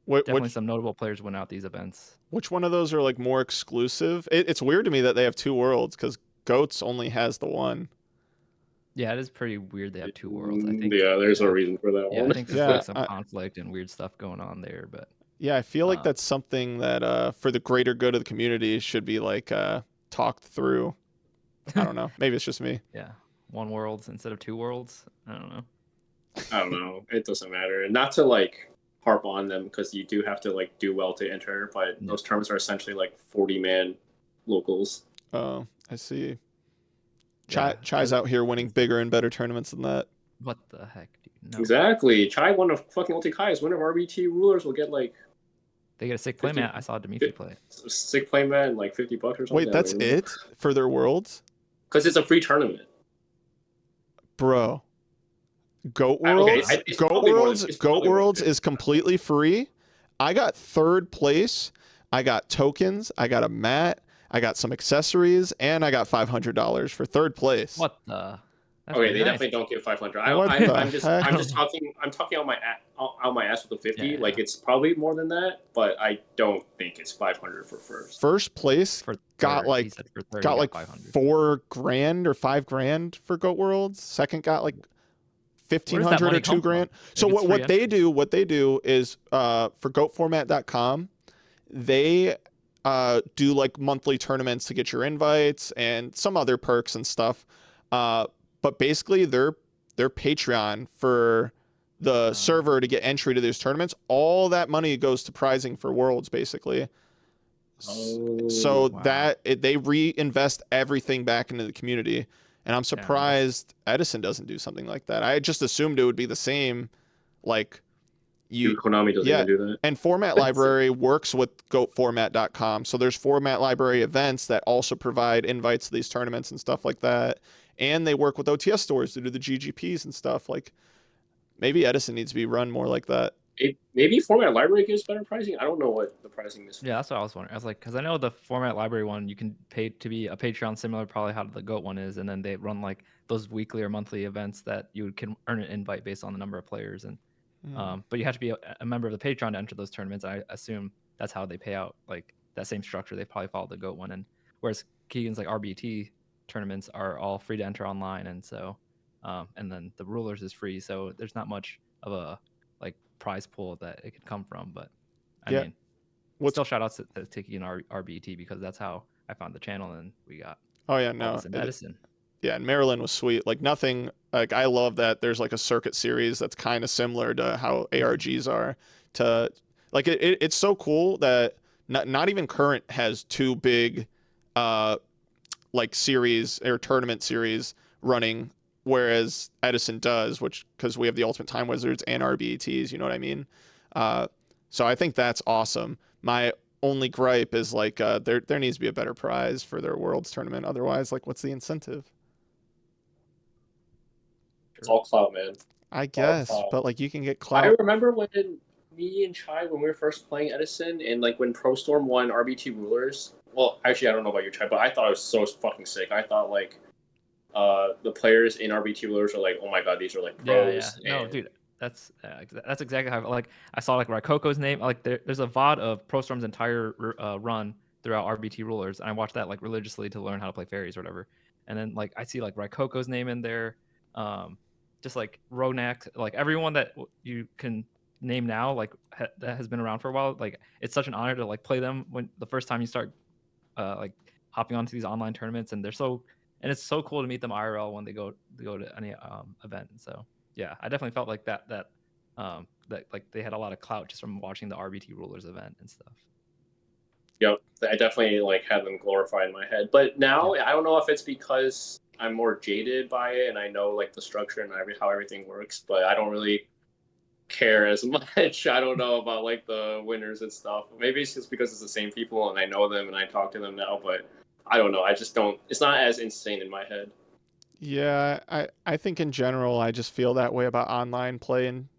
definitely some notable players win out these events. Which one of those are like more exclusive? It's weird to me that they have 2 worlds because GOATS only has the one. Yeah, it is pretty weird they have 2 worlds. I think. Yeah, there's a reason for that one. I think there's like some conflict and weird stuff going on there, but. Yeah, I feel like that's something that for the greater good of the community should be like talked through. I don't know. Maybe it's just me. Yeah. 1 worlds instead of 2 worlds. I don't know. It doesn't matter. And not to like harp on them because you do have to like do well to enter, but those tournaments are essentially like 40-man locals. Oh, I see. Chai's out here winning bigger and better tournaments than that. What the heck, dude? No. Exactly. Chai won a fucking multi-Kai's. Winner of RBT Rulers will get like. They get a sick play mat. I saw Dimitri play. Sick play mat and like $50 or something. Wait, that's it for their worlds? Because it's a free tournament. Bro. GOAT Worlds, GOAT Worlds is completely free. I got 3rd place. I got tokens. I got a mat. I got some accessories, and I got $500 for 3rd place. What the? That's they definitely don't give 500. I'm just talking. I'm talking on my ass with the 50. Yeah. Like it's probably more than that, but I don't think it's 500 for first. First place got like $4,000 or $5,000 for GOAT Worlds. Second got like 1,500 or $2,000. So what they do is for goatformat.com, they do like monthly tournaments to get your invites and some other perks and stuff. but basically their Patreon for the server to get entry to these tournaments, all that money goes to prizing for Worlds, basically. So Wow. they reinvest everything back into the community, and I'm Yeah, nice. surprised Edison doesn't do something like that. I just assumed it would be the same, like you, Dude, Konami doesn't yeah. even do that. And Format Library works with GoatFormat.com, so there's Format Library events that also provide invites to these tournaments and stuff like that, and they work with OTS stores to do the GGPs and stuff. Like maybe Edison needs to be run more like that. Maybe Format Library gives better pricing. I don't know what the pricing is. Yeah, that's what I was wondering. I was like, because I know the Format Library one, you can pay to be a Patreon, similar probably how the Goat one is, and then they run like those weekly or monthly events that you can earn an invite based on the number of players, and but you have to be a member of the Patreon to enter those tournaments. I assume that's how they pay out, like that same structure. They probably follow the Goat one, and whereas Keegan's like RBT tournaments are all free to enter online, and so and then the Rulers is free, so there's not much of a like prize pool that it could come from. But I Yeah. mean, What's still shout outs to Tiki and RBT because that's how I found the channel, and we got Oh yeah, all no. this in Edison. Yeah, and Maryland was sweet. Like nothing. Like I love that there's like a circuit series that's kind of similar to how ARGs are. To like it's so cool that not even Current has two big, like series or tournament series running, whereas Edison does, which because we have the Ultimate Time Wizards and RBETs. You know what I mean? Uh, so I think that's awesome. My only gripe is like there needs to be a better prize for their Worlds tournament. Otherwise, like what's the incentive? It's all clout, man. I All guess, clout. but like you can get I clout. remember when me and Chai, when we were first playing Edison, and like when Pro Storm won RBT Rulers. Well, actually, I don't know about your Chai, but I thought it was so fucking sick. I thought like the players in RBT Rulers are like, oh my god, these are like Yeah. pros. No, And dude, that's exactly how. Like I saw like Raikoko's name. Like there's a VOD of Pro Storm's entire run throughout RBT Rulers, and I watched that like religiously to learn how to play fairies or whatever. And then like I see like Raikoko's name in there, just like Ronak, like everyone that you can name now, like that has been around for a while. Like it's such an honor to like play them when the first time you start like hopping onto these online tournaments, and it's so cool to meet them IRL when they go to any event. And so yeah, I definitely felt like that like they had a lot of clout just from watching the RBT Rulers event and stuff. yep, I definitely like had them glorified in my head. But now I don't know if it's because I'm more jaded by it and I know like the structure and how everything works, but I don't really care as much. I don't know about like the winners and stuff. Maybe it's just because it's the same people and I know them and I talk to them now, but I don't know. I just don't. It's not as insane in my head. Yeah, I think in general I just feel that way about online play, and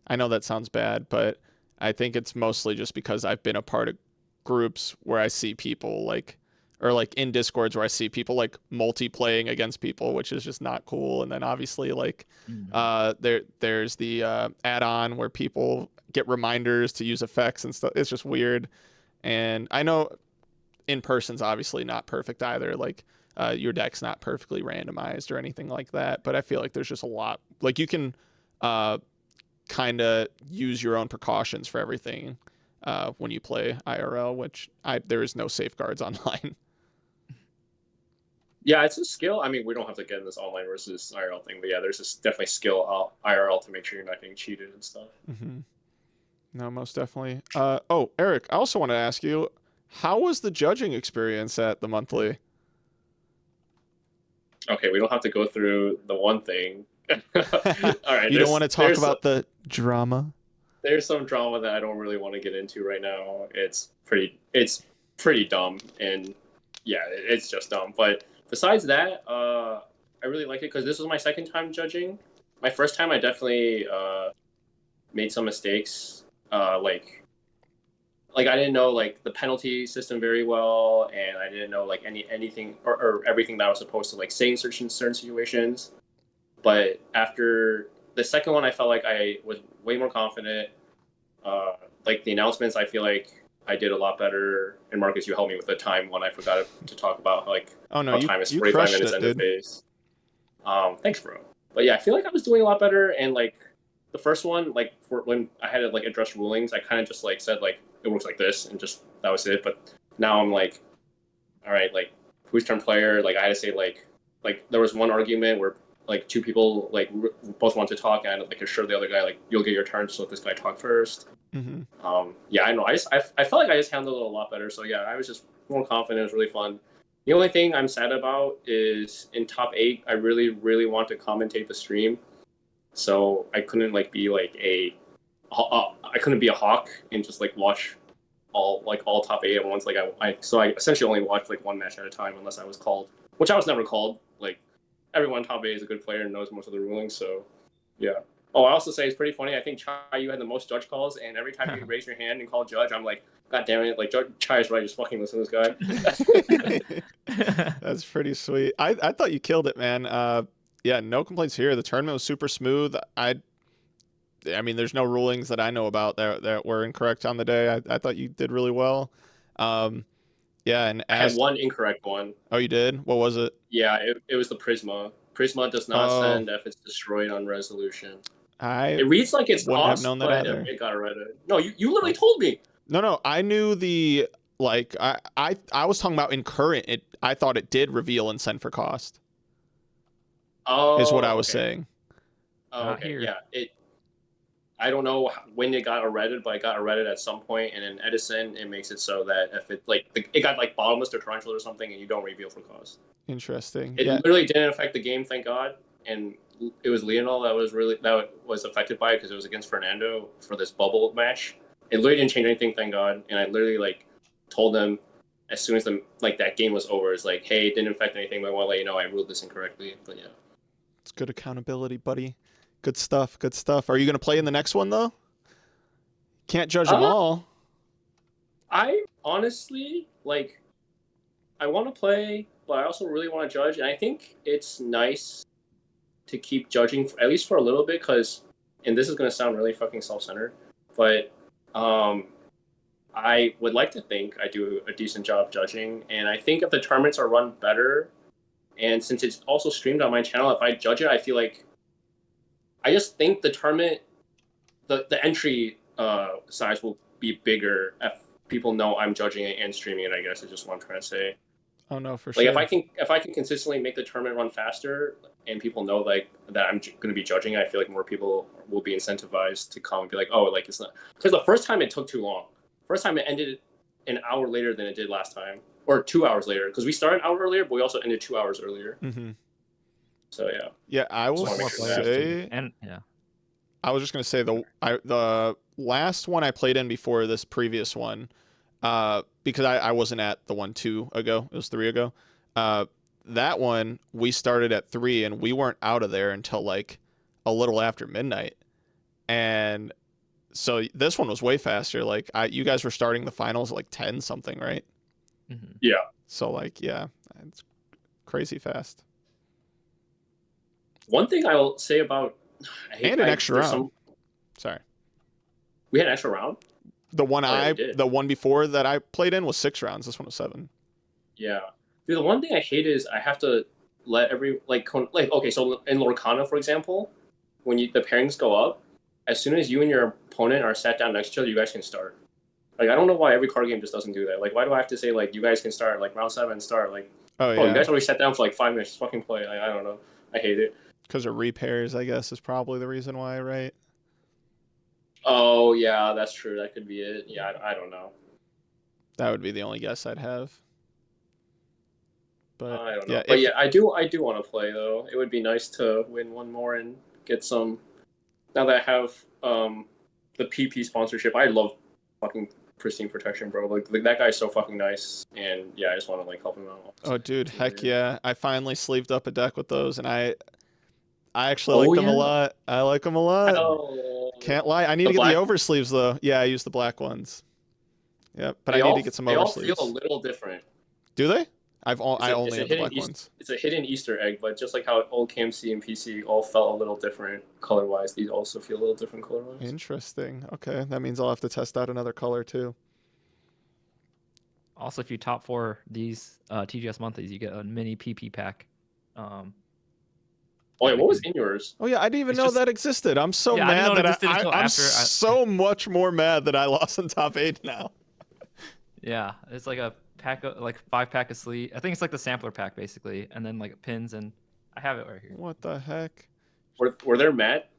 I know that sounds bad, but I think it's mostly just because I've been a part of groups where I see people like or like in Discords where I see people like multi-playing against people, which is just not cool. And then obviously like there's the add-on where people get reminders to use effects and stuff. It's just weird. And I know in person's obviously not perfect either. Like your deck's not perfectly randomized or anything like that. But I feel like there's just a lot. Like you can kind of use your own precautions for everything when you play IRL, which there is no safeguards online. Yeah, it's a skill. I mean, we don't have to get in this online versus IRL thing, but yeah, there's just definitely skill IRL to make sure you're not getting cheated and stuff. Mm-hmm. No, most definitely. Oh, Eric, I also want to ask you, how was the judging experience at the monthly? Okay, we don't have to go through the one thing. All right, You don't want to talk about the drama? There's some drama that I don't really want to get into right now. It's pretty dumb, and yeah, it's just dumb. But besides that, I really like it because this was my second time judging. My first time, I definitely made some mistakes. Like I didn't know like the penalty system very well, and I didn't know like anything or everything that I was supposed to like say in certain situations. But after the second one, I felt like I was way more confident. Like the announcements, I feel like I did a lot better. And Marcus, you helped me with the time when I forgot to talk about like Oh no, how time is you 45 crushed minutes it, end of dude. phase. Thanks, bro. But yeah, I feel like I was doing a lot better. And like the first one, like for when I had to like address rulings, I kind of just like said like it works like this, and just that was it. But now I'm like, all right, like who's turn player? Like I had to say like there was one argument where like two people like both want to talk and like assure the other guy like you'll get your turn, just let this guy talk first. Yeah, I know. I felt like I just handled it a lot better. So yeah, I was just more confident. It was really fun. The only thing I'm sad about is in top 8, I really, really want to commentate the stream. So I couldn't like be like I couldn't be a hawk and just like watch all top 8 at once. Like I essentially only watched like one match at a time unless I was called, which I was never called. Like everyone top 8 is a good player and knows most of the rulings. So yeah. Oh, I also say it's pretty funny. I think Chai, you had the most judge calls, and every time you raise your hand and call judge, I'm like, God damn it! Like Chai is right. Just fucking listen to this guy. That's pretty sweet. I thought you killed it, man. Yeah, no complaints here. The tournament was super smooth. I mean, there's no rulings that I know about that were incorrect on the day. I thought you did really well. Yeah, and I had one incorrect one. Oh, you did? What was it? Yeah, it was the Prisma. Prisma does not send if it's destroyed on resolution. It reads like it's cost, but it got redded. No, you literally told me. No, I knew the like I was talking about in current. I thought it did reveal and send for cost. Oh, is what I was saying. Oh, okay, yeah. I don't know when it got redded, but it got redded at some point, and in Edison, it makes it so that if it like it got like bottomless or torrential or something, and you don't reveal for cost. Interesting. It literally didn't affect the game, thank God. And it was Lionel that was affected by it because it was against Fernando for this bubble match. It literally didn't change anything, thank God. And I literally like told them as soon as that game was over, it's like, hey, it didn't affect anything, but I want to let you know I ruled this incorrectly. But yeah, it's good accountability, buddy. Good stuff. Good stuff. Are you gonna play in the next one though? Can't judge them all. I honestly I want to play, but I also really want to judge, and I think it's nice to keep judging at least for a little bit, because, and this is going to sound really fucking self-centered, but I would like to think I do a decent job judging, and I think if the tournaments are run better, and since it's also streamed on my channel, if I judge it, I feel like I just think the tournament, the entry size will be bigger if people know I'm judging it and streaming it, I guess is just what I'm trying to say. Oh no, for sure. Like if I can consistently make the tournament run faster and people know like that I'm going to be judging, I feel like more people will be incentivized to come and be like, oh, like it's not, because the first time it took too long. First time it ended an hour later than it did last time, or 2 hours later, because we started an hour earlier, but we also ended 2 hours earlier. So yeah. Yeah, I will say, and yeah, I was just gonna say the last one I played in before this previous one, because I wasn't at the 1 2 ago. It was 3 ago. That one we started at 3 and we weren't out of there until like a little after midnight. And so this one was way faster. Like you guys were starting the finals at like 10 something, right? Yeah. So like, yeah, it's crazy fast. One thing I'll say about an extra round. Sorry. We had an extra round? The one before that I played in was 6 rounds. This one was 7. Yeah. Dude, the one thing I hate is I have to let okay, so in Lorcana, for example, when the pairings go up, as soon as you and your opponent are sat down next to each other, you guys can start. Like, I don't know why every card game just doesn't do that. Like, why do I have to say, like, you guys can start, like, round 7, start, like, you guys already sat down for, like, 5 minutes, just fucking play. Like, I don't know. I hate it. Because of repairs, I guess, is probably the reason why, right? Oh, yeah, that's true. That could be it. Yeah, I don't know. That would be the only guess I'd have. But I don't know. But yeah, I do want to play, though. It would be nice to win one more and get some. Now that I have the PP sponsorship, I love fucking Pristine Protection, bro. Like that guy's so fucking nice, and yeah, I just want to like help him out. Oh, dude, heck yeah! I finally sleeved up a deck with those, and I actually like them a lot. I like them a lot. Oh, can't lie. I need to get the oversleeves though. Yeah, I use the black ones. Yep, but I need to get some oversleeves. They all feel a little different. Do they? I only have the black ones. It's a hidden Easter egg, but just like how old KMC and PC all felt a little different color-wise, these also feel a little different color-wise. Interesting. Okay, that means I'll have to test out another color too. Also, if you top 4 these TGS monthlies, you get a mini PP pack. Oh yeah, what was in yours? Oh yeah, I didn't even know that existed. I'm so mad that I'm so much more mad that I lost in top 8 now. Yeah, it's like a pack of like 5 pack of sleeve. I think it's like the sampler pack basically, and then like pins, and I have it right here. What the heck? Were there matte?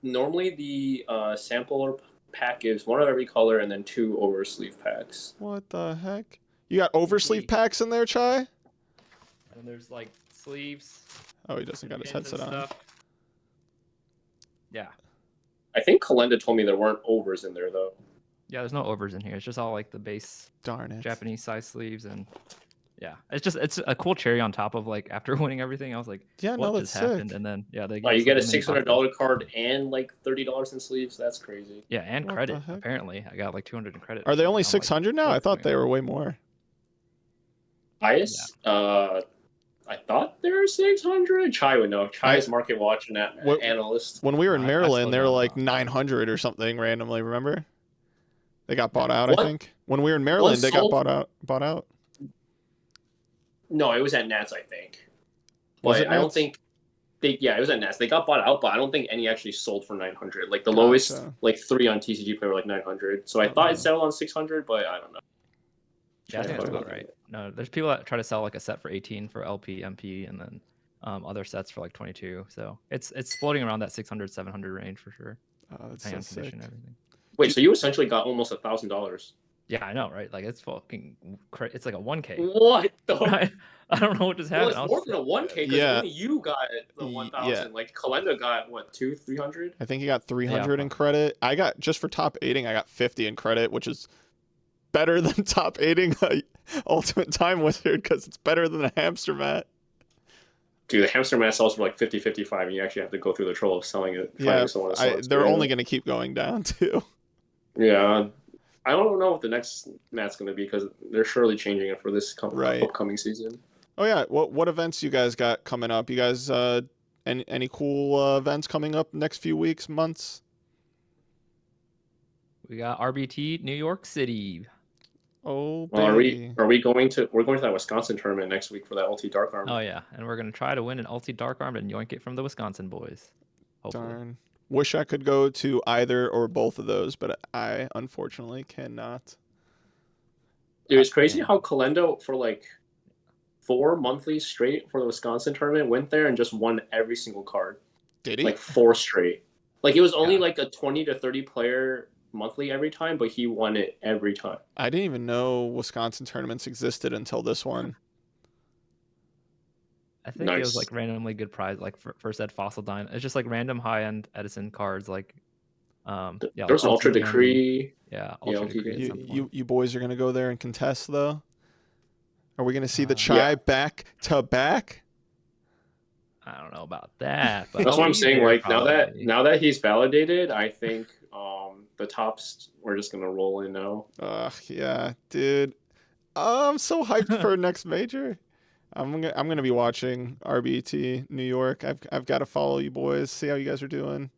Normally the sampler pack gives one of every color and then 2 oversleeve packs. What the heck? You got oversleeve packs in there, Chai? And there's like sleeves. Oh, he doesn't got his pins and headset on. stuff. Yeah. I think Kalenda told me there weren't overs in there though. Yeah, there's no overs in here. It's just all like the base Darn it. Japanese size sleeves, and yeah, it's a cool cherry on top of like after winning everything. I was like, Yeah, no, what that's just happened? sick. And then yeah, they Oh, you us, get a like, mini $600 boxes. card and like $30 in sleeves. That's crazy. Yeah, and What the credit. heck? Apparently, I got like 200 in credit. Are they only I'm like, 600 now? I what's thought going they on? were way more. Highest? I thought they were 600. Chai would know. Chai is market watch and analyst. When we were in I Maryland, slowed they were down like now. 900 or something randomly. Remember? They got bought out. What? I think when we were in Maryland, they got sold? bought out. No, it was at Nats, I think. Was But it I don't Nats? think it was at Nats. They got bought out, but I don't think any actually sold for 900. Like the Gotcha. lowest, like 3 on TCG Play were like 900. So I thought it settled on 600, but I don't know. Yeah, I think that's Yeah. about right. No, there's people that try to sell like a set for 18 for LP, MP, and then other sets for like 22. So it's floating around that 600, 700 range for sure. Oh, that's Depending so on condition sick. and everything. Wait, so you essentially got almost $1,000. Yeah, I know, right? Like it's fucking. It's like a 1K. What the? I don't know what just Well, happened. it's more than a 1K because Yeah. only you got the Yeah. 1,000. Like Kalenda got what, 200-300? I think he got 300 in credit. I got just for top aiding, I got 50 in credit, which is better than top aiding Ultimate Time Wizard because it's better than a hamster mat. Dude, the hamster mat sells for like 50-55, and you actually have to go through the trouble of selling it. Yeah, they're only going going to keep going down too. Yeah. I don't know what the next mat's going to be because they're surely changing it for this upcoming season. Oh yeah, what events you guys got coming up? You guys any cool events coming up next few weeks, months? We got RBT New York City. Oh, well, baby. we're going to that Wisconsin tournament next week for that LT Dark Arm. Oh yeah, and we're gonna try to win an LT Dark Arm and yoink it from the Wisconsin boys. Hopefully. Darn. Wish I could go to either or both of those, but I unfortunately cannot. Dude, it's crazy how Kalendo for like 4 monthlies straight for the Wisconsin tournament went there and just won every single card. Did he? Like 4 straight. Like it was only like a 20 to 30 player monthly every time, but he won it every time. I didn't even know Wisconsin tournaments existed until this one. I think it was like randomly good prize, like first ed Fossil Dine. It's just like random high end Edison cards, like yeah. Like There's Ultra Decree. Ultra Decree. You boys are gonna go there and contest though. Are we gonna see the Chai back to back? I don't know about that, but that's what I'm saying. Like now that he's validated, I think the tops we're just gonna roll in now. Yeah, dude. I'm so hyped for next major. I'm gonna be watching RBET New York. I've got to follow you boys, see how you guys are doing.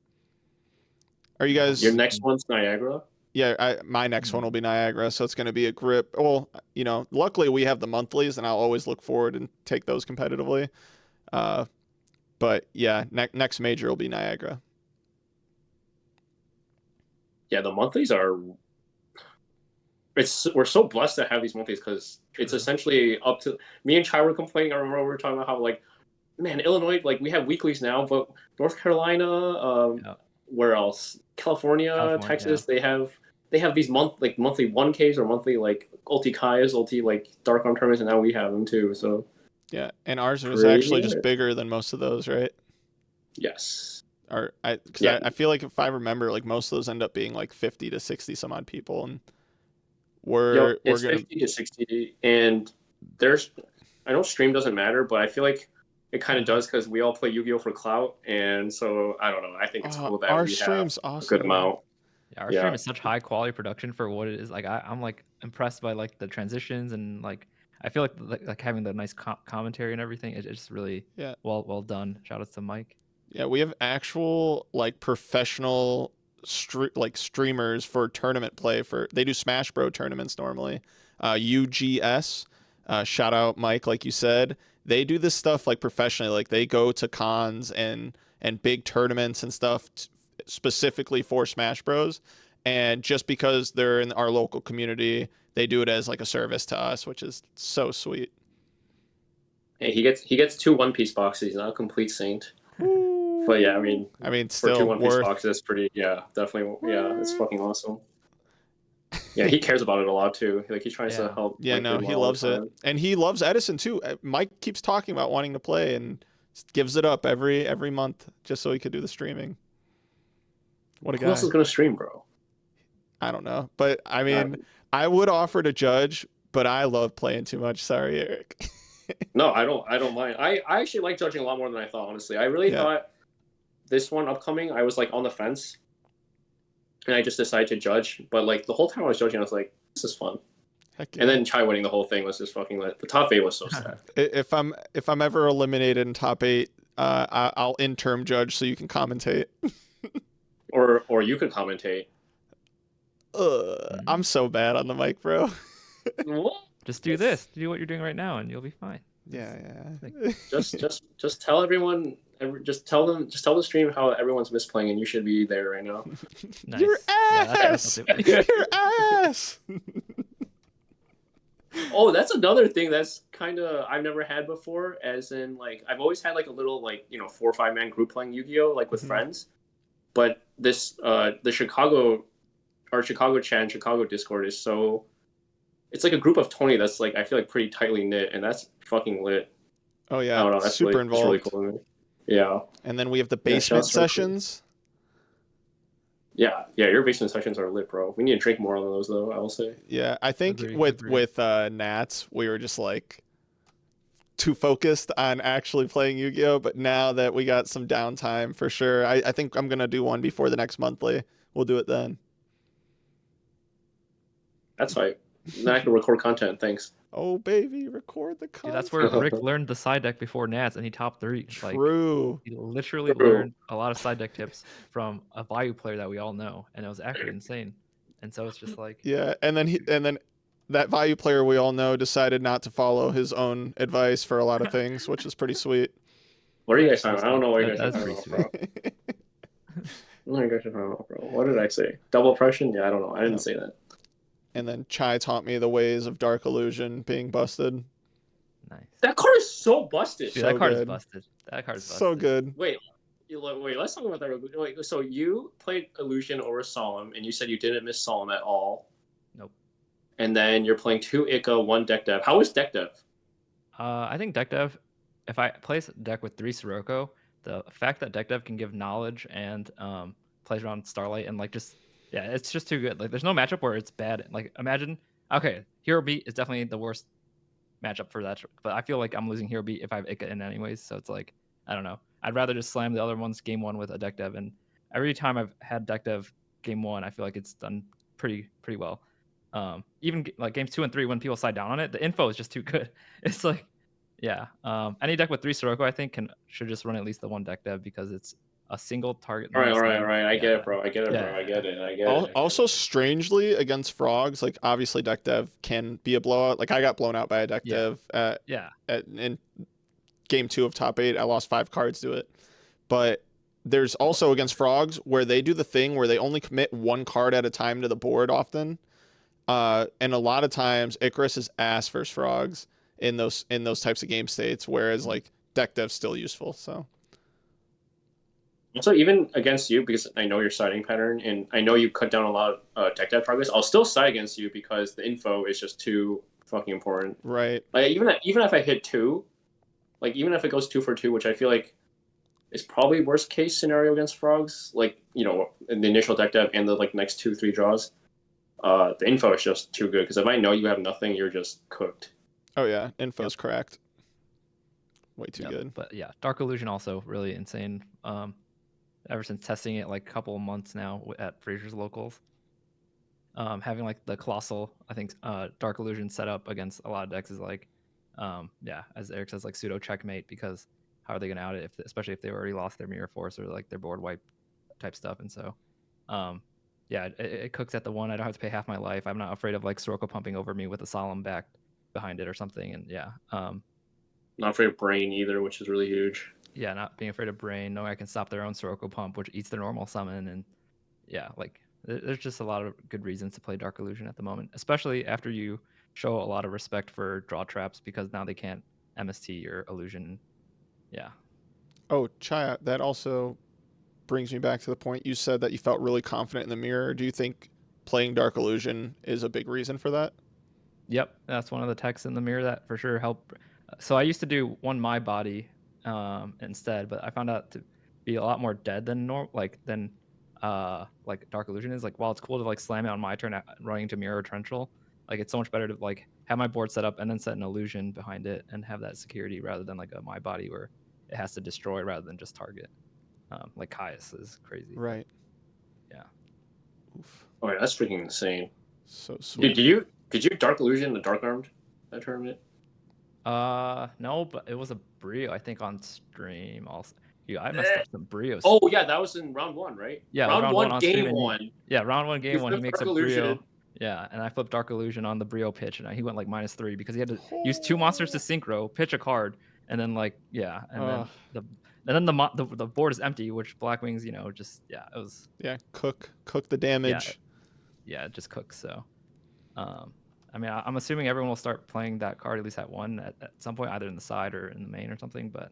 Are you guys? Your next one's Niagara. Yeah, my next one will be Niagara, so it's gonna be a grip. Well, luckily we have the monthlies, and I'll always look forward and take those competitively. But yeah, next major will be Niagara. Yeah, the monthlies are. We're so blessed to have these monthlies because it's essentially up to me and Chai were complaining. I remember we were talking about how like, man, Illinois, like we have weeklies now, but North Carolina, where else? California, Texas, they have these monthly 1Ks or monthly like ulti Kai's, ulti like Dark Arm tournaments, and now we have them too. So yeah, and ours was actually just bigger than most of those, right? Yes. I feel like if I remember, like most of those end up being like 50 to 60 some odd people, and we're gonna 50 to 60, and I know stream doesn't matter, but I feel like it kind of does because we all play Yu-Gi-Oh for clout, and so I don't know. I think it's cool that our we stream's have awesome. A good amount. Yeah, our stream is such high quality production for what it is. Like I'm like impressed by like the transitions and like I feel like having the nice commentary and everything. It's just really well done. Shout out to Mike. Yeah, we have actual like professional streamers for tournament play. They do Smash Bro tournaments normally. UGS, shout out Mike, like you said. They do this stuff like professionally. Like they go to cons and big tournaments and stuff specifically for Smash Bros. And just because they're in our local community, they do it as like a service to us, which is so sweet. Hey, he gets 2 One Piece boxes. He's not a complete saint. But yeah, I mean, for 2 still One Piece worth. boxes, that's pretty. Yeah, definitely. Yeah, it's Worth. fucking awesome. Yeah, he cares about it a lot too. Like he tries to Yeah. help Yeah, like no, him he all the loves it, time. and he loves Edison too. Mike keeps talking about wanting to play and gives it up every month just so he could do the streaming. What a Who else guy! is gonna stream, bro? I don't know, but I Uh, mean, I would offer to judge, but I love playing too much. Sorry, Eric. no, I don't. I don't mind. I actually like judging a lot more than I thought. Honestly, I really Yeah, thought this one upcoming, I was like on the fence, and I just decided to judge. But like the whole time I was judging, I was like, this is fun. heck And yeah. then Chai winning the whole thing was just fucking lit. The top 8 was so sad. If I'm ever eliminated in top 8, I'll interim judge so you can commentate. Or you could commentate. I'm so bad on the mic, bro. What? Just do this. Do what you're doing right now, and you'll be fine. Yeah, Like, yeah. Just tell everyone. Just tell them. Just tell the stream how everyone's misplaying, and you should be there right now. nice. Your Yeah, ass. that's Your ass. Oh, that's another thing that's kind of I've never had before. As in, like I've always had like a little 4 or 5 man group playing Yu-Gi-Oh like with Mhm. friends. But this the Chicago our Chicago chat and Chicago Discord is so it's like a group of 20 that's like I feel like pretty tightly knit, and that's fucking lit. Oh I yeah, don't know. super That's really involved. cool to me. Yeah. And then we have the Yeah, basement shouts to recruit. sessions. Yeah, your basement sessions are lit, bro. We need to drink more of those, though. I will say. Yeah, I think Agree, with agree. with Nats, we were just like too focused on actually playing Yu-Gi-Oh. But now that we got some downtime, for sure, I think I'm gonna do one before the next monthly. We'll do it then. That's right. Now I can record content. Thanks. Oh baby, record the Dude, that's content. where Rick learned the side deck before Nats, and he top 3. Like, True. he literally True. learned a lot of side deck tips from a value player that we all know, and it was actually insane. And so it's just like, Yeah, and then that value player we all know decided not to follow his own advice for a lot of things, which is pretty sweet. What are you that's guys talking pretty about? I don't sweet. know what you guys are That's talking pretty about, sweet. bro. I don't know what you guys are talking about, bro. What did I say? Double oppression? Yeah, I don't know. I didn't Yep. say that. And then Chai taught me the ways of Dark Illusion being busted. Nice. That card is so busted. Dude, So that card is good. busted. That card is busted. So good. Wait, let's talk about that real quick. Wait, so you played Illusion over Solemn, and you said you didn't miss Solemn at all. Nope. And then you're playing 2 Ica, 1 deck dev. How was deck dev? I think deck dev, if I place a deck with 3 Sirocco, the fact that deck dev can give knowledge and plays around Starlight and like just it's just too good. Like there's no matchup where it's bad. Like imagine, okay, Hero Beat is definitely the worst matchup for that, but I feel like I'm losing Hero Beat if I have Ica in anyways. So it's like I don't know. I'd rather just slam the other ones game 1 with a deck dev, and every time I've had deck dev game 1, I feel like it's done pretty well. Even like games 2 and 3, when people side down on it, the info is just too good. It's like, yeah. Any deck with 3 Sirocco, I think, should just run at least the 1 deck dev because it's a single target. All right. I Yeah. get it, bro. I get it, Yeah. bro. I get it. Also, strangely, against frogs, like obviously deck dev can be a blowout. Like I got blown out by a deck dev in game 2 of top 8. I lost 5 cards to it. But there's also against frogs where they do the thing where they only commit 1 card at a time to the board often. And a lot of times Icarus is ass versus frogs in those types of game states, whereas like deck dev's still useful. So Also, even against you, because I know your siding pattern, and I know you cut down a lot of deck dev progress, I'll still side against you because the info is just too fucking important. right. Like even if I hit 2, like even if it goes 2 for 2, which I feel like is probably worst case scenario against frogs, like in the initial deck dev and the like next 2-3 draws. The info is just too good because if I know you have nothing, you're just cooked. Oh yeah, info's cracked. Way too good. But yeah, Dark Illusion also really insane. Ever since testing it like a couple of months now at Fraser's locals, having like the colossal, I think Dark Illusion set up against a lot of decks is like, as Eric says, like pseudo checkmate because how are they going to out it especially if they already lost their Mirror Force or like their board wipe type stuff, and so. It cooks at the 1. I don't have to pay half my life. I'm not afraid of like Sirocco pumping over me with a solemn back behind it or something. And not afraid of brain either, which is really huge. Yeah, not being afraid of brain, knowing I can stop their own Sirocco pump, which eats their normal summon, and like there's just a lot of good reasons to play Dark Illusion at the moment, especially after you show a lot of respect for draw traps because now they can't MST or illusion. Yeah. Oh, Chaya, that also brings me back to the point you said that you felt really confident in the mirror. Do you think playing Dark Illusion is a big reason for that? Yep, that's one of the techs in the mirror that for sure help. So I used to do one my body instead, but I found out to be a lot more dead than normal, like Dark Illusion is. Like while it's cool to like slam it on my turn running into mirror or torrential, like it's so much better to like have my board set up and then set an illusion behind it and have that security rather than like a my body where it has to destroy rather than just target. Like Caius is crazy. Right. Yeah. Oof. Oh, yeah, that's freaking insane. So Did sweet. you Dark Illusion the Dark Armed that tournament? No, but it was a Brio, I think, on stream also. Yeah, I messed Eh. up some Brios. Oh yeah, that was in round 1, right? Yeah, round one, on game stream, and 1. yeah, round one, You game one, he flipped makes a Dark Brio. Illusion. Yeah, and I flipped Dark Illusion on the Brio pitch, and he went like -3 because he had to use 2 monsters to synchro, pitch a card, and then like and then the board is empty, which Blackwings, just it was cook the yeah damage. it just cooks. So, I mean, I'm assuming everyone will start playing that card at least at one at some point, either in the side or in the main or something, but.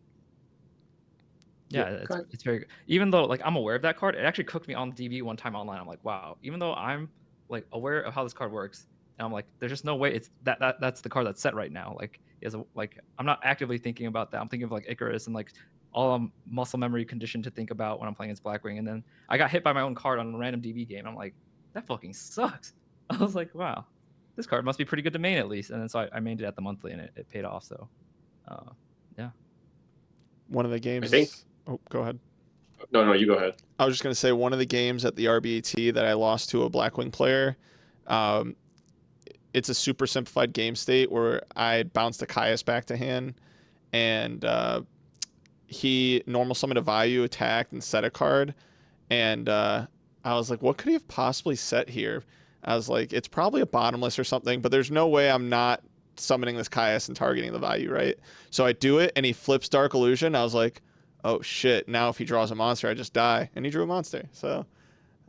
Yeah, it's very good. Even though like I'm aware of that card, it actually cooked me on DB one time online. I'm like, wow. Even though I'm like aware of how this card works, and I'm like, there's just no way it's that's the card that's set right now. Like, I'm not actively thinking about that. I'm thinking of like Icarus and like all muscle memory conditioned to think about when I'm playing against Blackwing. And then I got hit by my own card on a random DB game. I'm like, that fucking sucks. I was like, wow, this card must be pretty good to main at least. And then so I mained it at the monthly, and it paid off. So, yeah. One of the games. I think. Oh, go ahead. No, you go ahead. I was just gonna say one of the games at the RBET that I lost to a Blackwing player. It's a super simplified game state where I bounced a Caius back to hand, and he normal summoned a value, attacked, and set a card. And I was like, what could he have possibly set here? I was like, it's probably a bottomless or something, but there's no way I'm not summoning this Caius and targeting the value, right? So I do it, and he flips Dark Illusion. I was like, oh shit, now if he draws a monster, I just die. And he drew a monster. So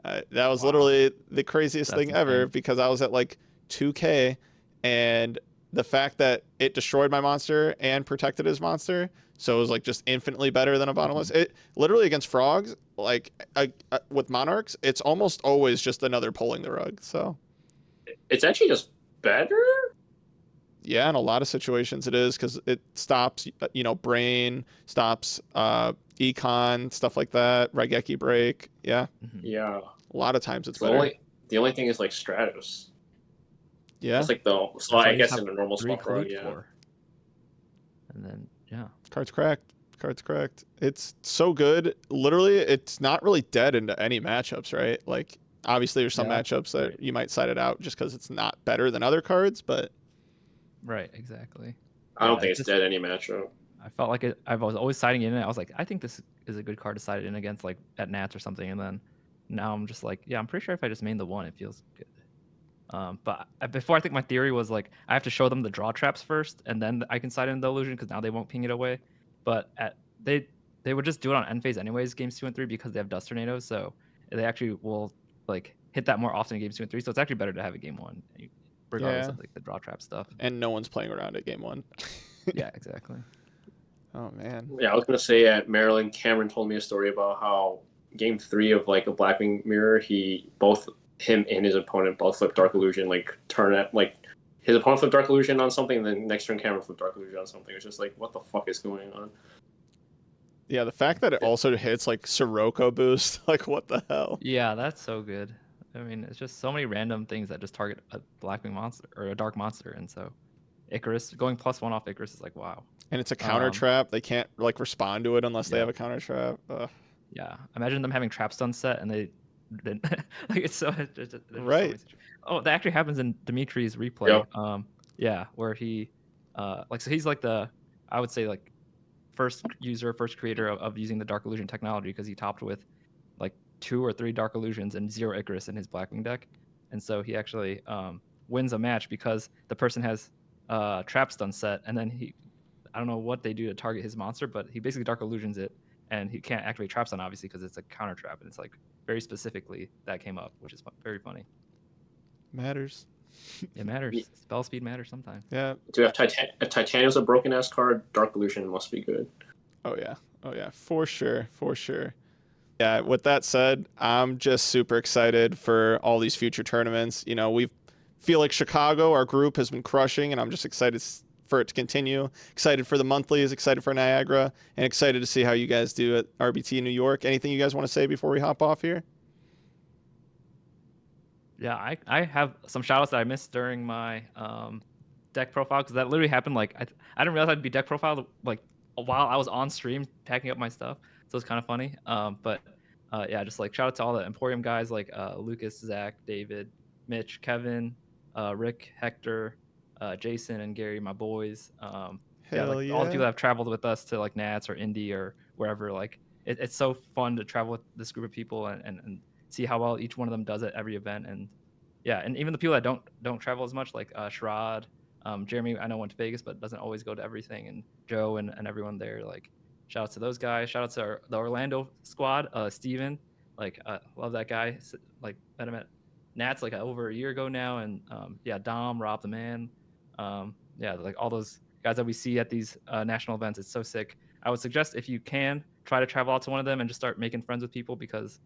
that was literally the craziest thing ever, because I was at like 2K, and the fact that it destroyed my monster and protected his monster, so it was like just infinitely better than a bottomless. It literally against frogs, like with monarchs, it's almost always just another pulling the rug. So it's actually just better. Yeah, in a lot of situations it is, because it stops, brain, stops econ, stuff like that, Raigeki break. Yeah. Yeah. A lot of times it's the better. The only thing is like Stratos. Yeah. It's like I guess in the normal spot frog, yeah. And then Card's cracked. It's so good. Literally, it's not really dead into any matchups, right? Like obviously there's some matchups that you might side it out just because it's not better than other cards, but right, exactly. I don't think it's dead any matchup. I felt like I was always siding in it. I was like, I think this is a good card to side it in against, like at Nats or something. And then now I'm just like, yeah, I'm pretty sure if I just main the one, it feels good. But before, I think my theory was like I have to show them the draw traps first, and then I can side in the illusion because now they won't ping it away. But they would just do it on end phase anyways, games 2 and 3, because they have dust tornadoes. So they actually will like hit that more often in games 2 and 3. So it's actually better to have a game 1, regardless of like the draw trap stuff. And no one's playing around at game 1. Yeah, exactly. Oh man. Yeah, I was gonna say at Maryland, Cameron told me a story about how game 3 of like a Blackwing mirror, him and his opponent both flipped Dark Illusion, like his opponent flipped Dark Illusion on something, and then next turn Cameron flipped Dark Illusion on something. It's just like, what the fuck is going on? Yeah, the fact that it also hits like Sirocco boost, like what the hell? Yeah, that's so good. I mean, it's just so many random things that just target a Blackwing monster or a dark monster, and so Icarus going +1 off Icarus is like, wow. And it's a counter trap. They can't like respond to it unless they have a counter trap. Yeah, imagine them having trap stun set and they didn't. Like it's so right. So that actually happens in Dimitri's replay. Yep. Where he so he's like I would say like first creator of using the Dark Illusion technology, because he topped with like 2 or 3 Dark Illusions and 0 Icarus in his Blackwing deck, and so he actually wins a match because the person has trap stun set, and then I don't know what they do to target his monster, but he basically Dark Illusions it, and he can't activate trap stun obviously because it's a counter trap, and it's like very specifically that came up, which is very funny. Matters. It matters. Spell speed matters sometimes. Yeah. Do we have if Titanium's a broken ass card, Dark Illusion must be good. Oh yeah. Oh yeah. For sure. For sure. Yeah. With that said, I'm just super excited for all these future tournaments. You know, we feel like Chicago, our group, has been crushing, and I'm just excited for it to continue. Excited for the monthlies, excited for Niagara, and excited to see how you guys do at RBT New York. Anything you guys want to say before we hop off here? Yeah, I have some shoutouts that I missed during my deck profile, because that literally happened like I didn't realize I'd be deck profiled like while I was on stream packing up my stuff, so it's kind of funny. But yeah, just like shout out to all the Emporium guys like Lucas, Zach, David, Mitch, Kevin, Rick, Hector, Jason, and Gary, my boys. Yeah, Hell like all the people yeah. that have traveled with us to like Nats or Indy or wherever. Like it's so fun to travel with this group of people and see how well each one of them does at every event. And yeah, and even the people that don't travel as much, like Shrad, Jeremy, I know went to Vegas but doesn't always go to everything, and Joe and everyone there. Like shout out to those guys. Shout out to the Orlando squad, Steven, like love that guy. Like met him at Nats like over a year ago now. And yeah, Dom, Rob the man, yeah, like all those guys that we see at these national events. It's so sick. I would suggest, if you can, try to travel out to one of them and just start making friends with people, because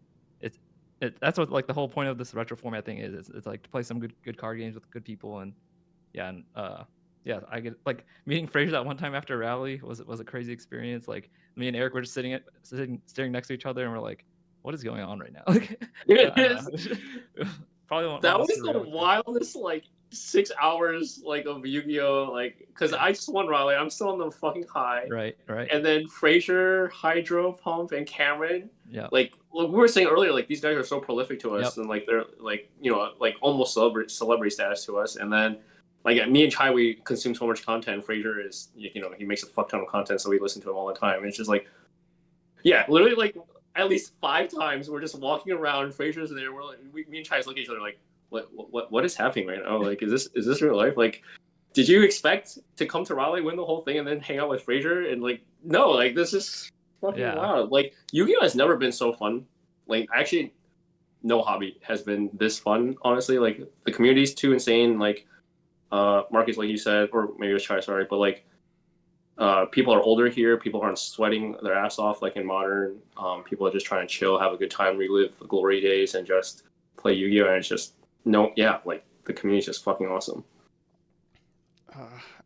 that's what like the whole point of this retro format thing is. It's like to play some good card games with good people. And yeah, and yeah, I get like meeting Fraser that one time after a rally was a crazy experience. Like me and Eric were just staring next to each other, and we're like, what is going on right now? Like It I don't is. know. Probably one That of was the the wildest like 6 hours like of Yu-Gi-Oh! Like, because I just won rally. I'm still on the fucking high. right. And then Frazier, Hydro, Pump, and Cameron. Yeah. Like we were saying earlier, like these guys are so prolific to us, Yep. and like they're like, you know, like almost celebrity status to us. And then like me and Chai, we consume so much content. Frazier is, you know, he makes a fuck ton of content, so we listen to him all the time. And it's just like, yeah, literally like at least 5 times we're just walking around. Frazier's there. We're like, me and Chai look at each other like, what is happening right now? Like, is this real life? Like, did you expect to come to Raleigh, win the whole thing, and then hang out with Frazier? And like, no, like this is fucking wild. Like, Yu-Gi-Oh! Has never been so fun. Like, actually, no hobby has been this fun. Honestly, like the community's too insane. Like, Marcus, like you said, or maybe it was Chai, sorry, but like, people are older here. People aren't sweating their ass off like in Modern. People are just trying to chill, have a good time, relive the glory days, and just play Yu-Gi-Oh! And it's just like the community is just fucking awesome.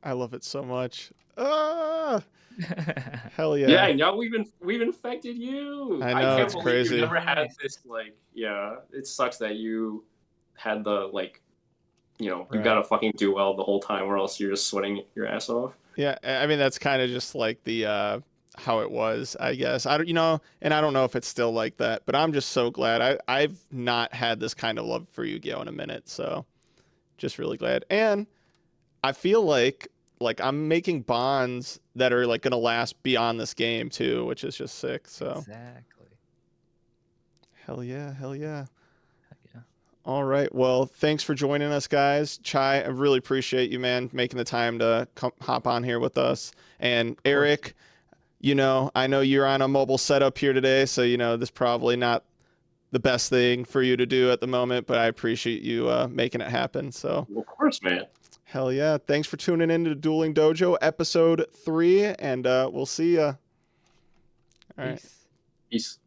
I love it so much. Hell yeah. Yeah, now we've infected you. I know, can't it's believe crazy. You never had this, like, yeah, it sucks that you had the, like, you know, you got to fucking do well the whole time, or else you're just sweating your ass off. Yeah, I mean that's kind of just like the how it was, I guess. I don't, you know, and I don't know if it's still like that, but I'm just so glad. I've not had this kind of love for Yu-Gi-Oh! In a minute, so just really glad. And I feel like I'm making bonds that are like gonna last beyond this game too, which is just sick. So exactly. Hell yeah, hell yeah. Heck yeah. All right. Well, thanks for joining us, guys. Chai, I really appreciate you, man, making the time to hop on here with us. And Eric, you know, I know you're on a mobile setup here today, so, you know, this is probably not the best thing for you to do at the moment, but I appreciate you making it happen. So, of course, man. Hell yeah. Thanks for tuning in to Dueling Dojo, episode 3, and we'll see ya. All right. Peace.